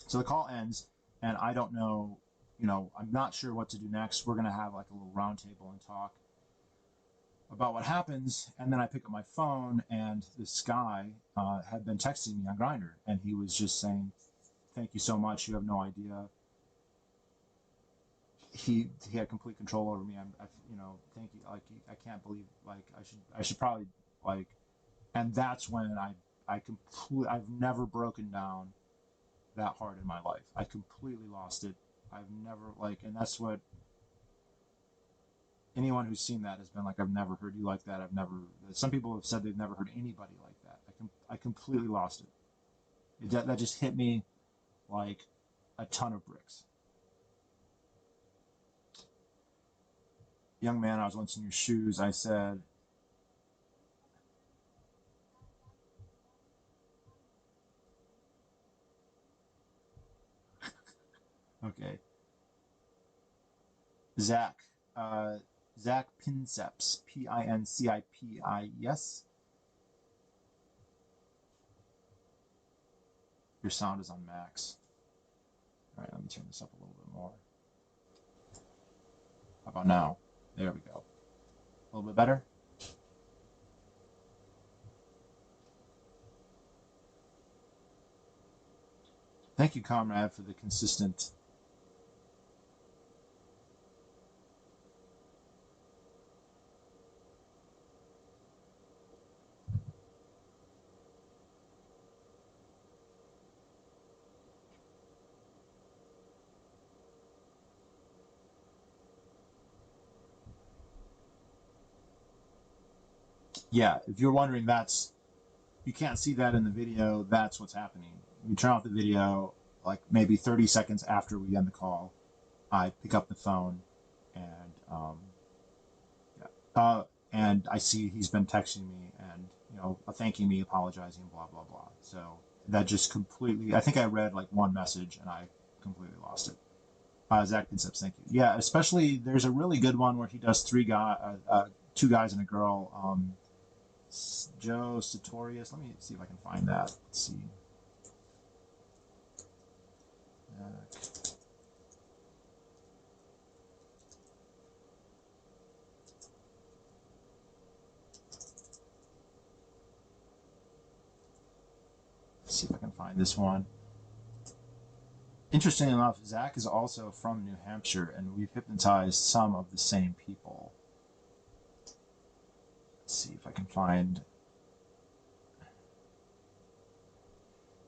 So the call ends, and I don't know, I'm not sure what to do next. We're going to have like a little round table and talk about what happens. And then I pick up my phone, and this guy had been texting me on Grindr, and he was just saying, "Thank you so much. You have no idea." He had complete control over me. Thank you. Like, I can't believe, like, I should probably, like, and that's when I've never broken down that hard in my life. I completely lost it. I've never, and that's what anyone who's seen that has been like, "I've never heard you like that. Some people have said they've never heard anybody like that." I completely lost it. That just hit me like a ton of bricks. "Young man, I was once in your shoes." I said, okay. Zach. Zach Pinceps. Pincipis. Your sound is on max. All right, let me turn this up a little bit more. How about now? There we go. A little bit better? Thank you, comrade, for the consistent Yeah, if you're wondering, you can't see that in the video. That's what's happening. We turn off the video, like maybe 30 seconds after we end the call. I pick up the phone, and and I see he's been texting me and thanking me, apologizing, blah blah blah. So that just completely. I think I read like one message and I completely lost it. Zach Concepts, thank you. Yeah, especially there's a really good one where he does two guys and a girl. Joe Sartorius. Let me see if I can find that. Let's see. Let's see if I can find this one. Interesting enough, Zach is also from New Hampshire, and we've hypnotized some of the same people. Let's see if I can find.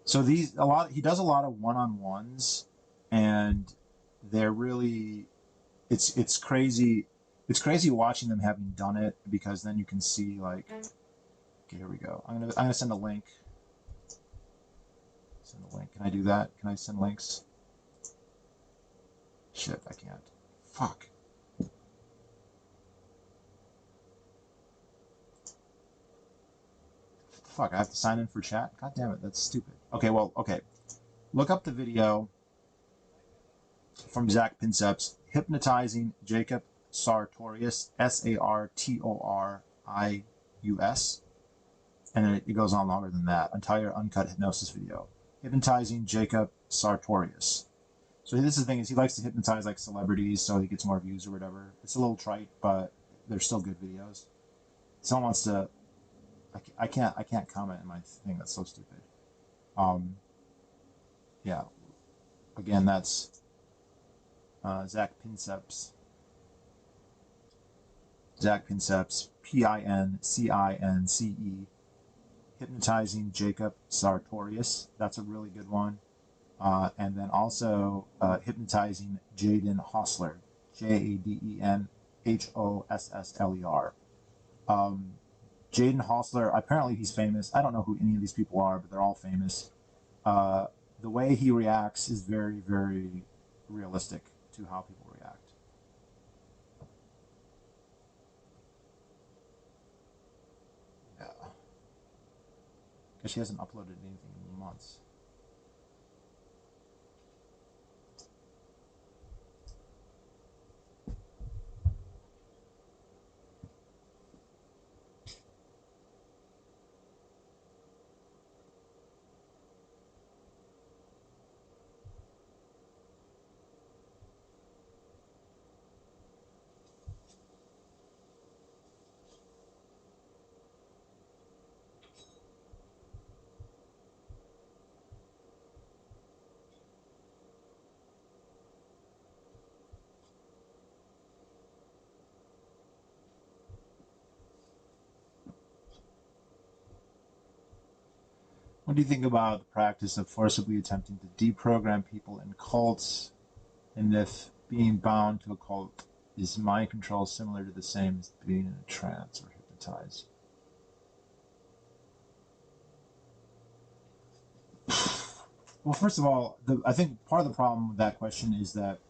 So he does a lot of one-on-ones, and they're really, it's crazy. It's crazy watching them having done it, because then you can see like, okay, here we go. I'm gonna send a link. Send a link. Can I do that? Can I send links? Shit, I can't. Fuck. Fuck, I have to sign in for chat? God damn it, that's stupid. Okay, well, okay. Look up the video from Zach Pinceps, hypnotizing Jacob Sartorius, Sartorius, and then it goes on longer than that. Entire uncut hypnosis video. Hypnotizing Jacob Sartorius. So this is the thing, is he likes to hypnotize like celebrities so he gets more views or whatever. It's a little trite, but they're still good videos. Someone wants to. I can't comment in my thing. That's so stupid. Yeah. Again, that's Zach Pinceps. Zach Pinceps, Pincince, hypnotizing Jacob Sartorius. That's a really good one. And then also hypnotizing Jaden Hossler, JadenHossler. Jaden Hossler, apparently he's famous. I don't know who any of these people are, but they're all famous. The way he reacts is very, very realistic to how people react. Yeah. Because she hasn't uploaded anything in months. What do you think about the practice of forcibly attempting to deprogram people in cults, and if being bound to a cult is mind control similar to the same as being in a trance or hypnotized? Well, first of all, I think part of the problem with that question is that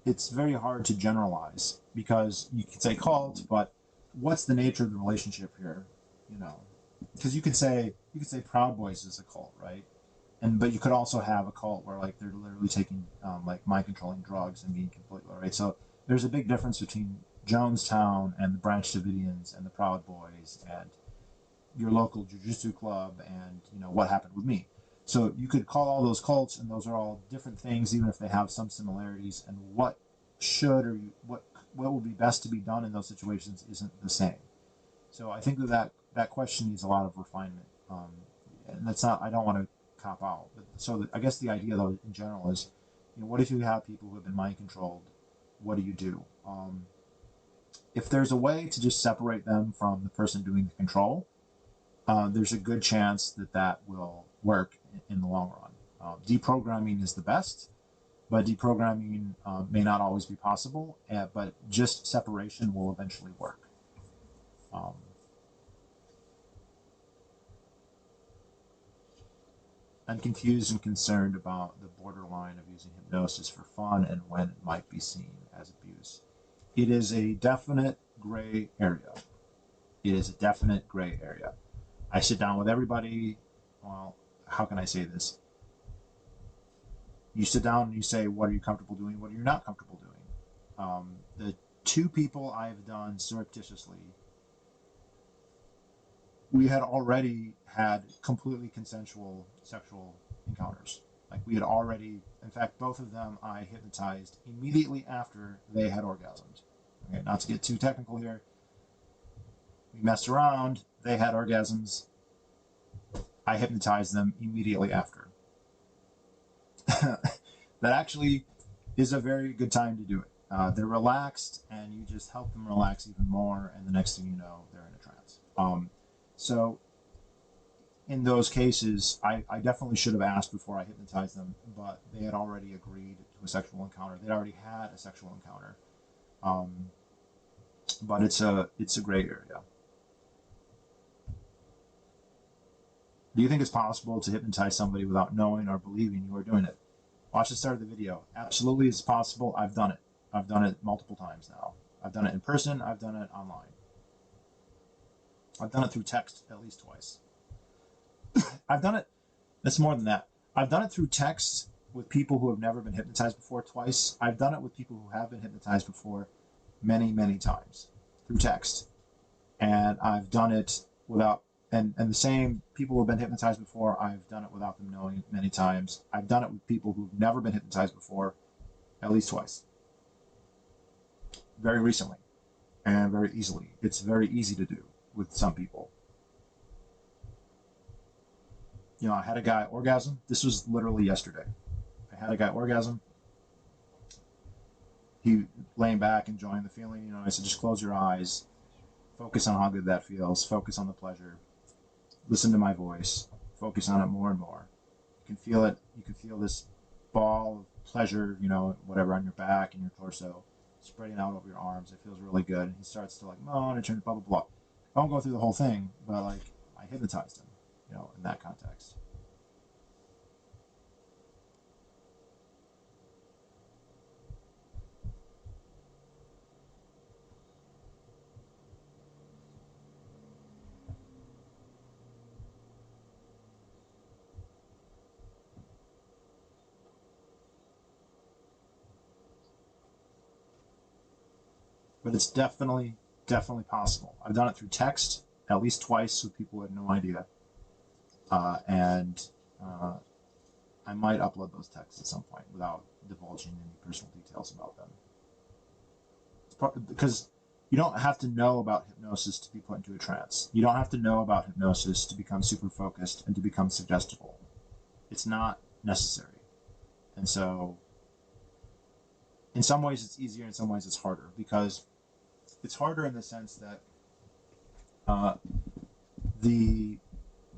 it's very hard to generalize, because you can say cult, but what's the nature of the relationship here? Because you could say Proud Boys is a cult, right? But you could also have a cult where like they're literally taking like mind controlling drugs and being completely right. So there's a big difference between Jonestown and the Branch Davidians and the Proud Boys and your local jiu-jitsu club and what happened with me. So you could call all those cults, and those are all different things, even if they have some similarities. And what would be best to be done in those situations isn't the same. So I think that question needs a lot of refinement, and that's not. I don't want to cop out. But I guess the idea, though, in general is, what if you have people who have been mind controlled? What do you do? If there's a way to just separate them from the person doing the control, there's a good chance that will work in the long run. Deprogramming is the best, but deprogramming may not always be possible. But just separation will eventually work. I'm confused and concerned about the borderline of using hypnosis for fun and when it might be seen as abuse. It is a definite gray area. It is a definite gray area. I sit down with everybody. Well, how can I say this? You sit down and you say, what are you comfortable doing? What are you not comfortable doing? The 2 people I've done surreptitiously, we had already had completely consensual sexual encounters. Like we had already, in fact, both of them I hypnotized immediately after they had orgasms. Okay, not to get too technical here. We messed around, they had orgasms, I hypnotized them immediately after. That actually is a very good time to do it. They're relaxed, and you just help them relax even more, and the next thing you know, they're in a trance. So in those cases, I definitely should have asked before I hypnotized them, but they had already agreed to a sexual encounter. They'd already had a sexual encounter. But it's a gray area. Do you think it's possible to hypnotize somebody without knowing or believing you are doing it? Watch the start of the video. Absolutely, it's possible. I've done it. I've done it multiple times now. I've done it in person. I've done it online. I've done it through text at least twice. I've done it. It's more than that. I've done it through text with people who have never been hypnotized before twice. I've done it with people who have been hypnotized before many, many times through text. And I've done it without, and the same people who have been hypnotized before, I've done it without them knowing many times. I've done it with people who've never been hypnotized before at least twice. Very recently and very easily. It's very easy to do with some people. You know, I had a guy orgasm. This was literally yesterday. I had a guy orgasm. He laying back, enjoying the feeling. You know, I said, just close your eyes. Focus on how good that feels. Focus on the pleasure. Listen to my voice. Focus on it more and more. You can feel it. You can feel this ball of pleasure, you know, whatever, on your back and your torso, spreading out over your arms. It feels really good. And he starts to like moan and turn blah, blah, blah. I won't go through the whole thing, but like I hypnotized him, you know, in that context. But it's definitely, definitely possible. I've done it through text at least twice with people who had no idea. And I might upload those texts at some point without divulging any personal details about them. Because you don't have to know about hypnosis to be put into a trance. You don't have to know about hypnosis to become super focused and to become suggestible. It's not necessary. And so, in some ways it's easier, in some ways it's harder, because it's harder in the sense that the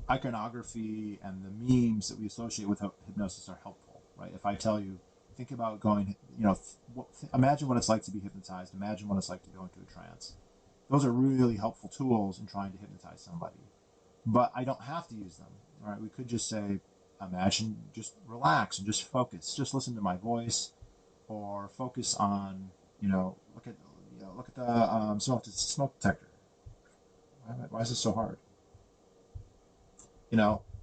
iconography and the memes that we associate with hypnosis are helpful, right? If I tell you, think about going, you know, imagine what it's like to be hypnotized, imagine what it's like to go into a trance. Those are really helpful tools in trying to hypnotize somebody. But I don't have to use them, right? We could just say, imagine, just relax and just focus. Just listen to my voice, or focus on, look at the smoke detector. Why is this so hard?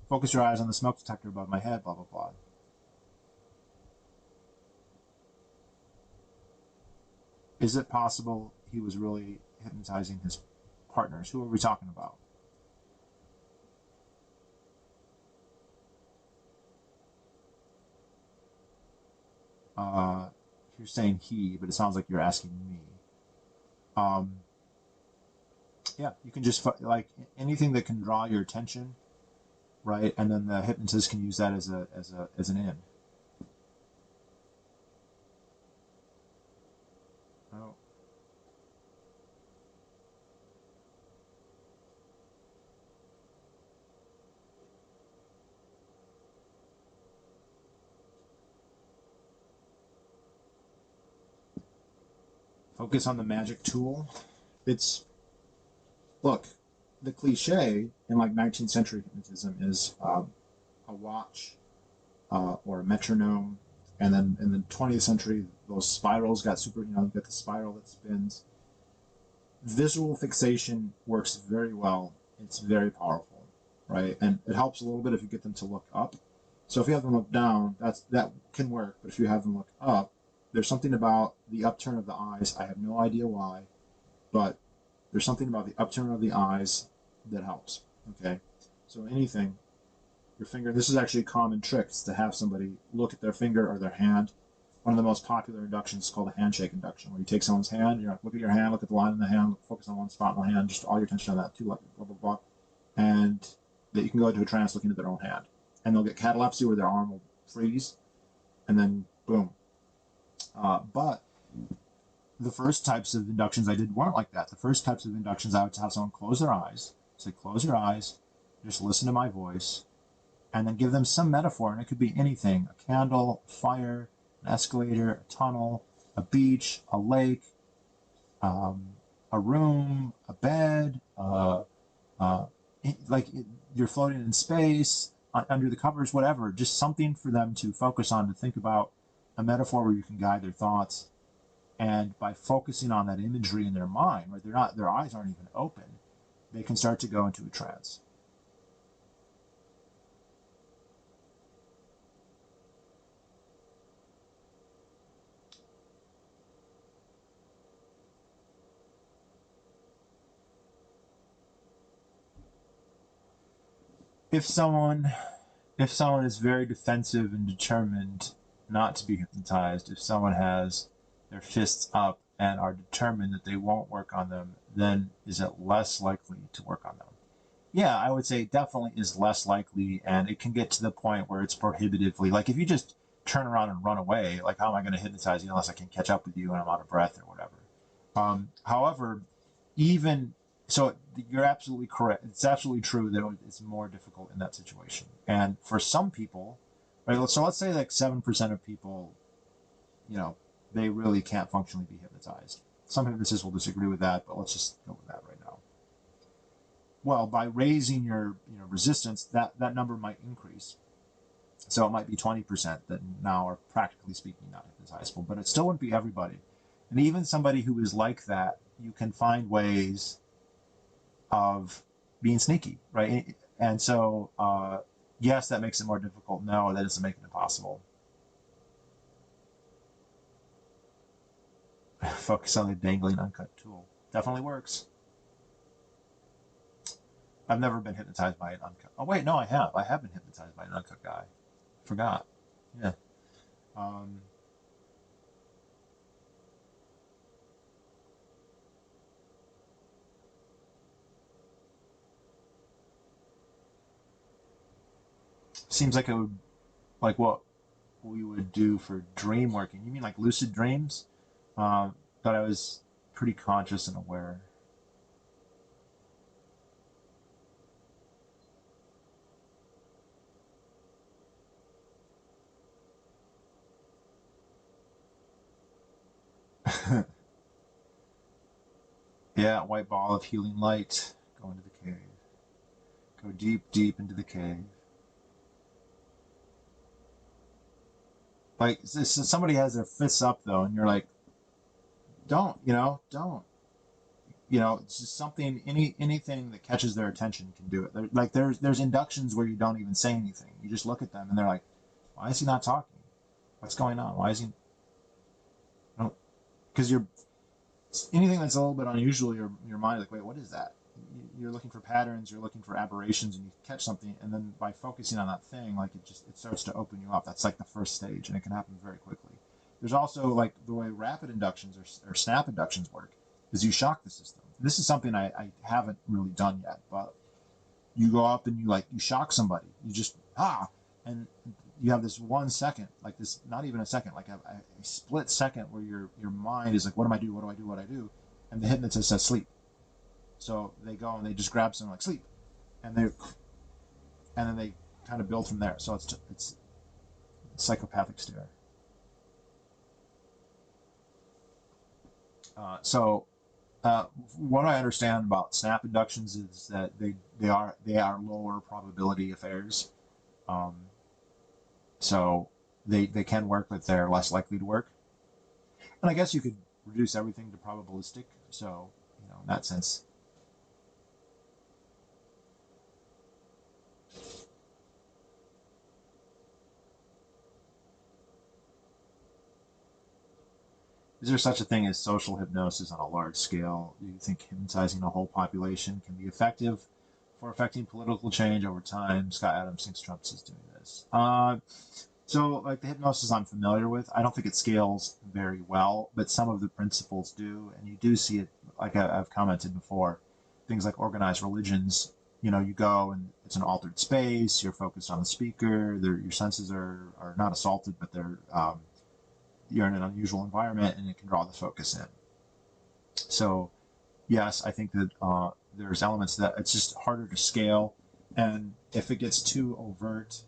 Focus your eyes on the smoke detector above my head, blah, blah, blah. Is it possible he was really hypnotizing his partners? Who are we talking about? You're saying he, but it sounds like you're asking me. Yeah, you can just, like, anything that can draw your attention, right? And then the hypnotist can use that as an in. Oh. Focus on the magic tool. It's look, the cliche in like 19th century hypnotism is a watch or a metronome, and then in the 20th century, those spirals got super. You get the spiral that spins. Visual fixation works very well. It's very powerful, right? And it helps a little bit if you get them to look up. So if you have them look down, that can work. But if you have them look up, there's something about the upturn of the eyes. I have no idea why, but there's something about the upturn of the eyes that helps. Okay, so anything, your finger. This is actually a common trick, to have somebody look at their finger or their hand. One of the most popular inductions is called a handshake induction, where you take someone's hand, you're like, look at your hand, look at the line in the hand, focus on one spot in the hand, just all your attention on that too, like blah, blah, blah. And that you can go into a trance looking at their own hand. And they'll get catalepsy where their arm will freeze, and then boom. But the first types of inductions I did weren't like that. The first types of inductions, I would have someone close their eyes, say, close your eyes, just listen to my voice, and then give them some metaphor, and it could be anything: a candle, fire, an escalator, a tunnel, a beach, a lake, a room, a bed, like you're floating in space, under the covers, whatever. Just something for them to focus on, to think about, a metaphor where you can guide their thoughts. And by focusing on that imagery in their mind, right, their eyes aren't even open, they can start to go into a trance. If someone is very defensive and determined not to be hypnotized, if someone has their fists up and are determined that they won't work on them, then is it less likely to work on them? Yeah, I would say it definitely is less likely, and it can get to the point where it's prohibitively, like if you just turn around and run away, like how am I going to hypnotize you unless I can catch up with you and I'm out of breath or whatever. However, even so, you're absolutely correct. It's absolutely true that it's more difficult in that situation. And for some people, right? So let's say like 7% of people, they really can't functionally be hypnotized. Some hypnotists will disagree with that, but let's just go with that right now. Well, by raising your resistance, that number might increase. So it might be 20% that now are practically speaking not hypnotizable, but it still wouldn't be everybody. And even somebody who is like that, you can find ways of being sneaky, right? And so, yes, that makes it more difficult. No, that doesn't make it impossible. Focus on the dangling uncut tool. Definitely works. I've never been hypnotized by an uncut. Oh wait, no, I have. I have been hypnotized by an uncut guy. Forgot. Yeah. Seems like it would, like what we would do for dream working. You mean like lucid dreams? But I was pretty conscious and aware. Yeah, white ball of healing light. Go into the cave. Go deep, deep into the cave. Like somebody has their fists up though, and you're like, don't, don't. It's just something. Anything that catches their attention can do it. There's inductions where you don't even say anything. You just look at them, and they're like, why is he not talking? What's going on? Why is he? Because you're anything that's a little bit unusual, your mind is like, wait, what is that? You're looking for patterns, you're looking for aberrations, and you catch something, and then by focusing on that thing, like it starts to open you up. That's like the first stage, and it can happen very quickly. There's also like the way rapid inductions or snap inductions work, is you shock the system. This is something I haven't really done yet, but you go up and you shock somebody. You just and you have this 1 second, like this, not even a second, like a split second where your mind is like, what do I do? What do I do? What do I do? And the hypnotist says sleep. So they go and they just grab someone like sleep, and then they kind of build from there. So it's psychopathic stare. So What I understand about snap inductions is that they are lower probability affairs. Um, so they can work, but they're less likely to work. And I guess you could reduce everything to probabilistic. So in that sense. Is there such a thing as social hypnosis on a large scale? Do you think hypnotizing a whole population can be effective for affecting political change over time? Scott Adams thinks Trump is doing this. So, like the hypnosis I'm familiar with, I don't think it scales very well, but some of the principles do, and you do see it, like I've commented before, things like organized religions. You go and it's an altered space, you're focused on the speaker, your senses are not assaulted, but you're in an unusual environment and it can draw the focus in. So, yes, I think that there's elements that it's just harder to scale. And if it gets too overt,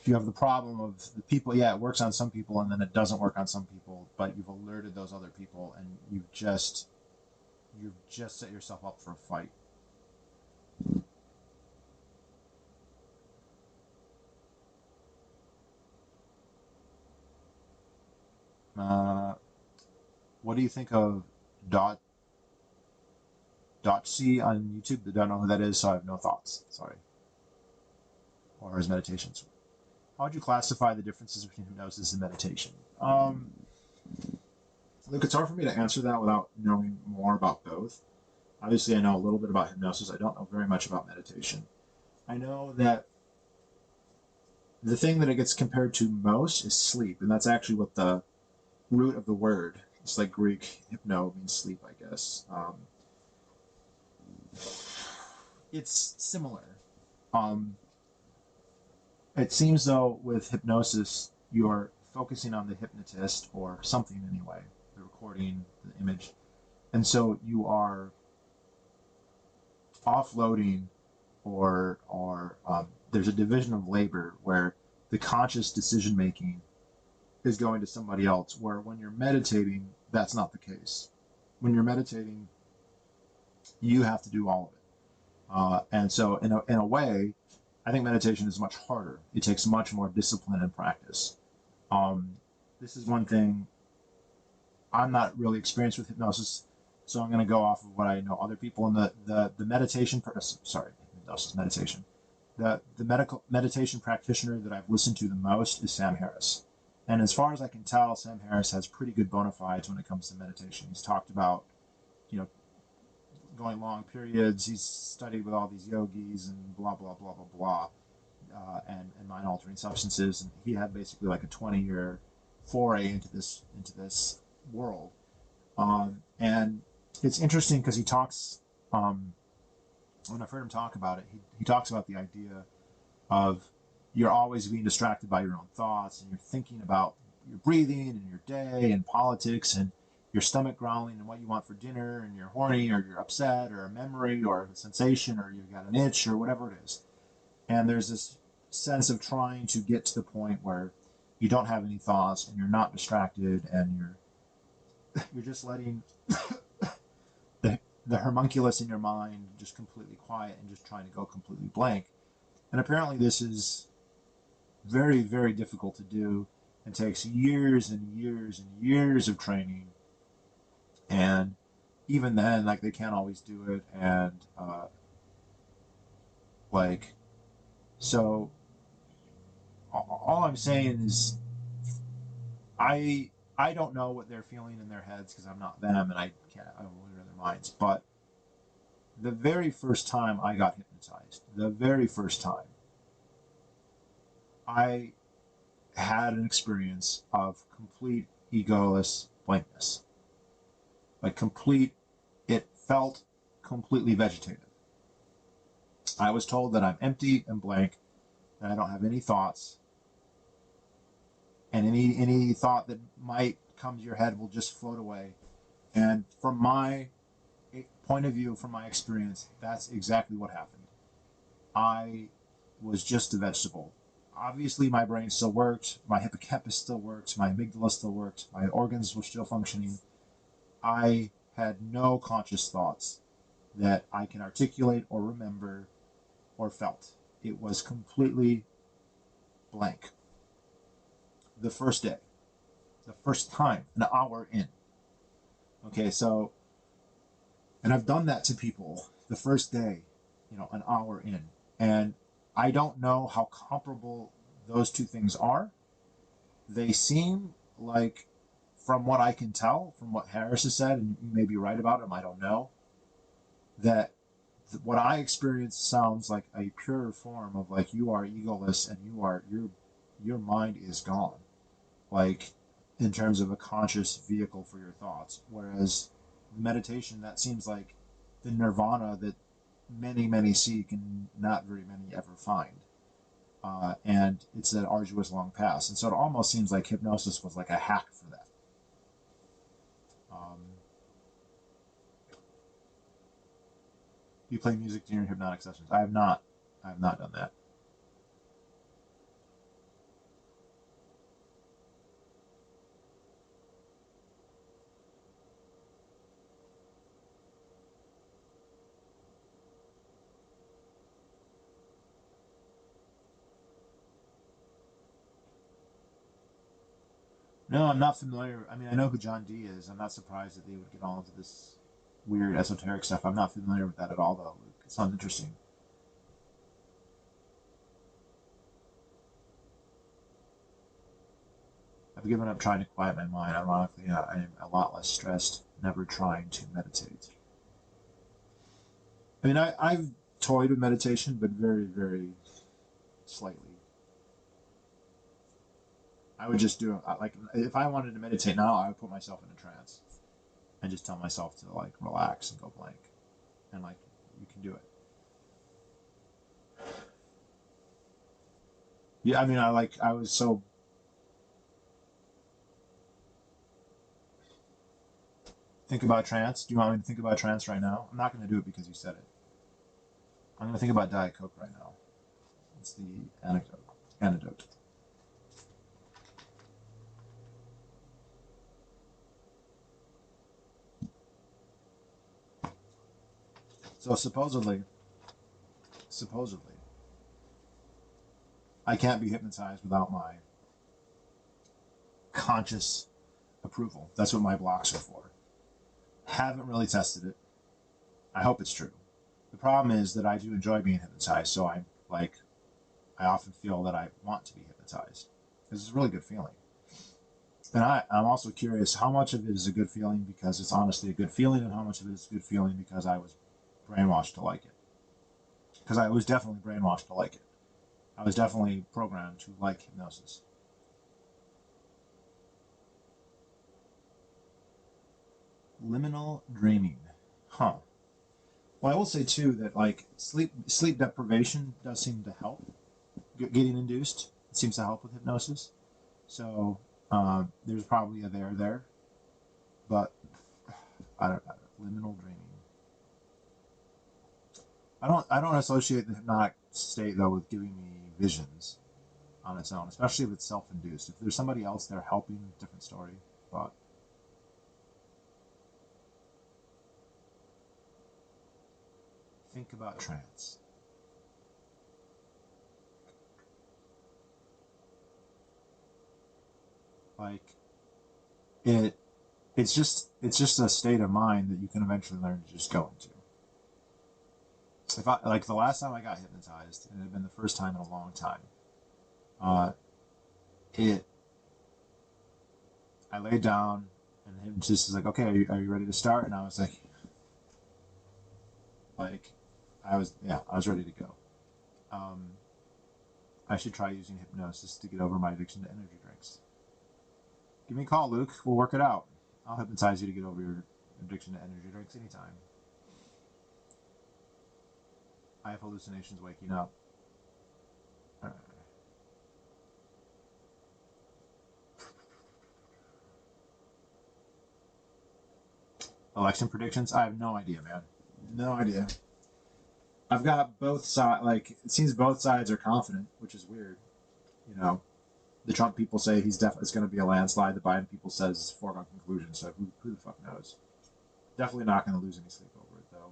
you have the problem of the people. Yeah, it works on some people and then it doesn't work on some people, but you've alerted those other people and you've just set yourself up for a fight. Uh, what do you think of Dot C on YouTube? I don't know who that is, so I have no thoughts. Sorry. Or his meditations. How would you classify the differences between hypnosis and meditation? Look, it's hard for me to answer that without knowing more about both. Obviously, I know a little bit about hypnosis. I don't know very much about meditation. I know that the thing that it gets compared to most is sleep, and that's actually what the root of the word. It's like Greek hypno means sleep, I guess. It's similar. Um, it seems though with hypnosis, you're focusing on the hypnotist or something anyway, the recording, the image, and so you are offloading or there's a division of labor where the conscious decision making is going to somebody else, where when you're meditating, that's not the case. When you're meditating, you have to do all of it. And so in a way, I think meditation is much harder. It takes much more discipline and practice. Um, this is one thing. I'm not really experienced with hypnosis, so I'm going to go off of what I know other people in the meditation. Sorry, hypnosis meditation. The medical meditation practitioner that I've listened to the most is Sam Harris, and as far as I can tell, Sam Harris has pretty good bona fides when it comes to meditation. He's talked about, you know, going long periods. He's studied with all these yogis and blah blah blah blah blah, and mind altering substances. And he had basically like a 20-year foray into this world. And it's interesting because he talks. When I've heard him talk about it, he talks about the idea of you're always being distracted by your own thoughts, and you're thinking about your breathing and your day and politics and your stomach growling and what you want for dinner, and you're horny or you're upset or a memory or a sensation or you've got an itch or whatever it is. And there's this sense of trying to get to the point where you don't have any thoughts and you're not distracted and you're just letting the homunculus in your mind just completely quiet and just trying to go completely blank. And apparently this is very, very difficult to do and takes years and years and years of training. And even then, like, they can't always do it. And like, so all I'm saying is I don't know what they're feeling in their heads because I'm not them and I don't read their minds. But the very first time I got hypnotized, the very first time, I had an experience of complete egoless blankness. Like complete, it felt completely vegetative. I was told that I'm empty and blank, that I don't have any thoughts, and any thought that might come to your head will just float away. And from my point of view, from my experience, that's exactly what happened. I was just a vegetable. Obviously, my brain still worked, my hippocampus still worked, my amygdala still worked, my organs were still functioning. I had no conscious thoughts that I can articulate or remember or felt. It was completely blank. The first day, the first time, an hour in. Okay, so, and I've done that to people the first day, an hour in. And I don't know how comparable those two things are. They seem like, from what I can tell, from what Harris has said, and you may be right about him, I don't know, that what I experienced sounds like a pure form of like you are egoless and your mind is gone, like in terms of a conscious vehicle for your thoughts. Whereas meditation, that seems like the nirvana that many seek and not very many ever find. And it's an arduous long path. And so it almost seems like hypnosis was like a hack for that. You play music during hypnotic sessions? I have not. I have not done that. No, I'm not familiar. I mean, I know who John D is. I'm not surprised that they would get all into this weird esoteric stuff. I'm not familiar with that at all, though. It sounds interesting. I've given up trying to quiet my mind. Ironically, I am a lot less stressed, never trying to meditate. I mean, I've toyed with meditation, but very slightly. I would just do like if I wanted to meditate now, I would put myself in a trance and just tell myself to like relax and go blank, and like you can do it. Yeah, I mean, I was so think about trance. Do you want me to think about trance right now? I'm not going to do it because you said it. I'm going to think about Diet Coke right now. It's the antidote. So supposedly, I can't be hypnotized without my conscious approval. That's what my blocks are for. Haven't really tested it. I hope it's true. The problem is that I do enjoy being hypnotized, so I often feel that I want to be hypnotized. This is a really good feeling. And I'm also curious how much of it is a good feeling because it's honestly a good feeling, and how much of it is a good feeling because I was brainwashed to like it. Because I was definitely brainwashed to like it. I was definitely programmed to like hypnosis. Liminal dreaming. Huh. Well, I will say too that like sleep deprivation does seem to help. Getting induced, it seems to help with hypnosis. So there's probably a there, but I don't know. Liminal dreaming. I don't associate the hypnotic state though with giving me visions on its own, especially if it's self-induced. If there's somebody else there helping, different story. But think about trance. Like it, it's just a state of mind that you can eventually learn to just go into. If I like the last time I got hypnotized, and it had been the first time in a long time, uh, it I laid down and him just was like, "Okay, are you ready to start?" And I was like I was ready to go. Um, I should try using hypnosis to get over my addiction to energy drinks. Give me a call, Luke. We'll work it out. I'll hypnotize you to get over your addiction to energy drinks anytime. I have hallucinations waking up. Election predictions? I have no idea, man. No idea. I've got both sides. Like it seems both sides are confident, which is weird. You know, the Trump people say he's definitely it's going to be a landslide. The Biden people says it's a foregone conclusion. So who the fuck knows? Definitely not going to lose any sleep over it, though.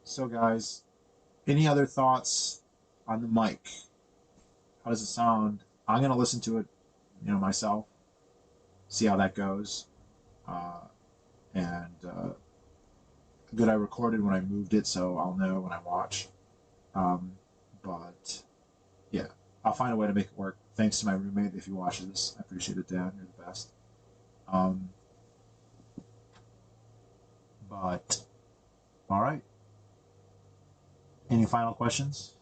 So, guys, any other thoughts on the mic? How does it sound? I'm going to listen to it, myself, see how that goes. And good, I recorded when I moved it, so I'll know when I watch. But yeah, I'll find a way to make it work. Thanks to my roommate if you watch this. I appreciate it, Dad. You're the best. But all right. Any final questions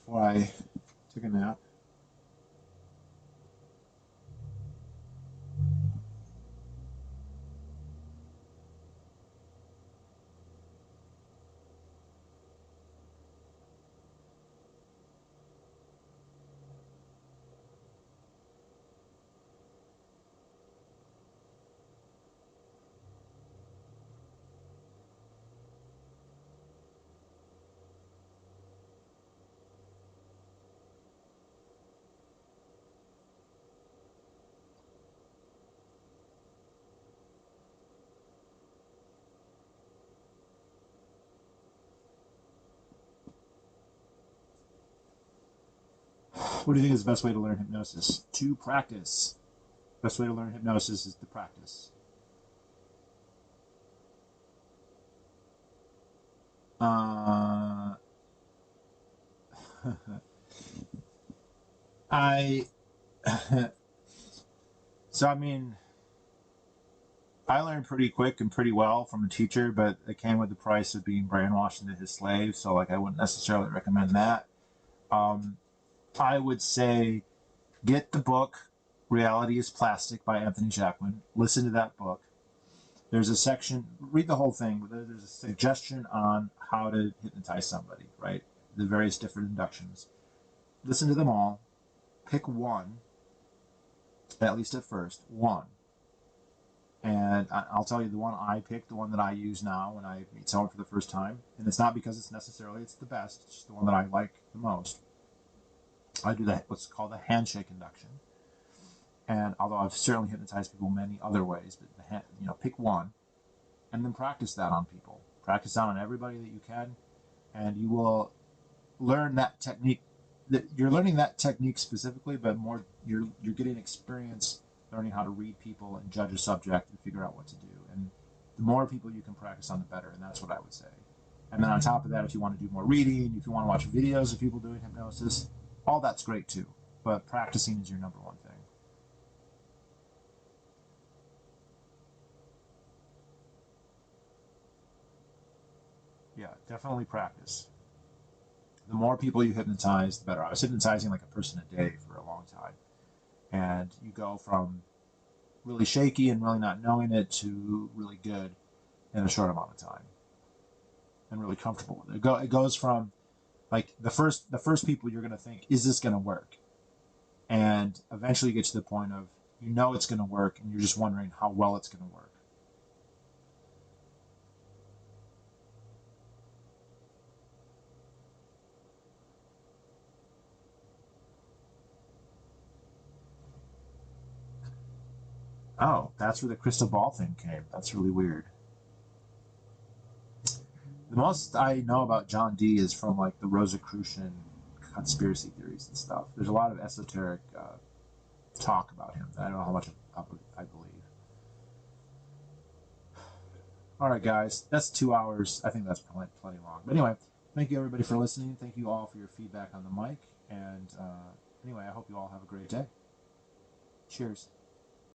before I take a nap? What do you think is the best way to learn hypnosis? To practice. Best way to learn hypnosis is to practice. I so I mean, I learned pretty quick and pretty well from a teacher, but it came with the price of being brainwashed into his slave. So like, I wouldn't necessarily recommend that. Um, I would say get the book "Reality Is Plastic" by Anthony Jacquin. Listen to that book. There's a section, read the whole thing, but there's a suggestion on how to hypnotize somebody, right? The various different inductions. Listen to them all. Pick one, at least at first, one. And I'll tell you the one I picked, the one that I use now when I meet someone for the first time. And it's not because it's the best, it's just the one that I like the most. I do that, what's called the handshake induction. And although I've certainly hypnotized people many other ways, but pick one and then practice that on people. Practice that on everybody that you can, and you will learn that technique. That you're learning that technique specifically, but more you're getting experience learning how to read people and judge a subject and figure out what to do. And the more people you can practice on, the better. And that's what I would say. And then on top of that, if you want to do more reading, if you want to watch videos of people doing hypnosis, all that's great too. But practicing is your number one thing. Yeah, definitely practice. The more people you hypnotize, the better. I was hypnotizing like a person a day for a long time. And you go from really shaky and really not knowing it to really good in a short amount of time and really comfortable with it. It goes from like the first people you're going to think, is this going to work? And eventually you get to the point of it's going to work and you're just wondering how well it's going to work. Oh, that's where the crystal ball thing came. That's really weird. The most I know about John Dee is from like the Rosicrucian conspiracy theories and stuff. There's a lot of esoteric talk about him. I don't know how much I believe. All right, guys, that's 2 hours. I think that's plenty long. But anyway, thank you everybody for listening. Thank you all for your feedback on the mic. And anyway, I hope you all have a great day. Cheers.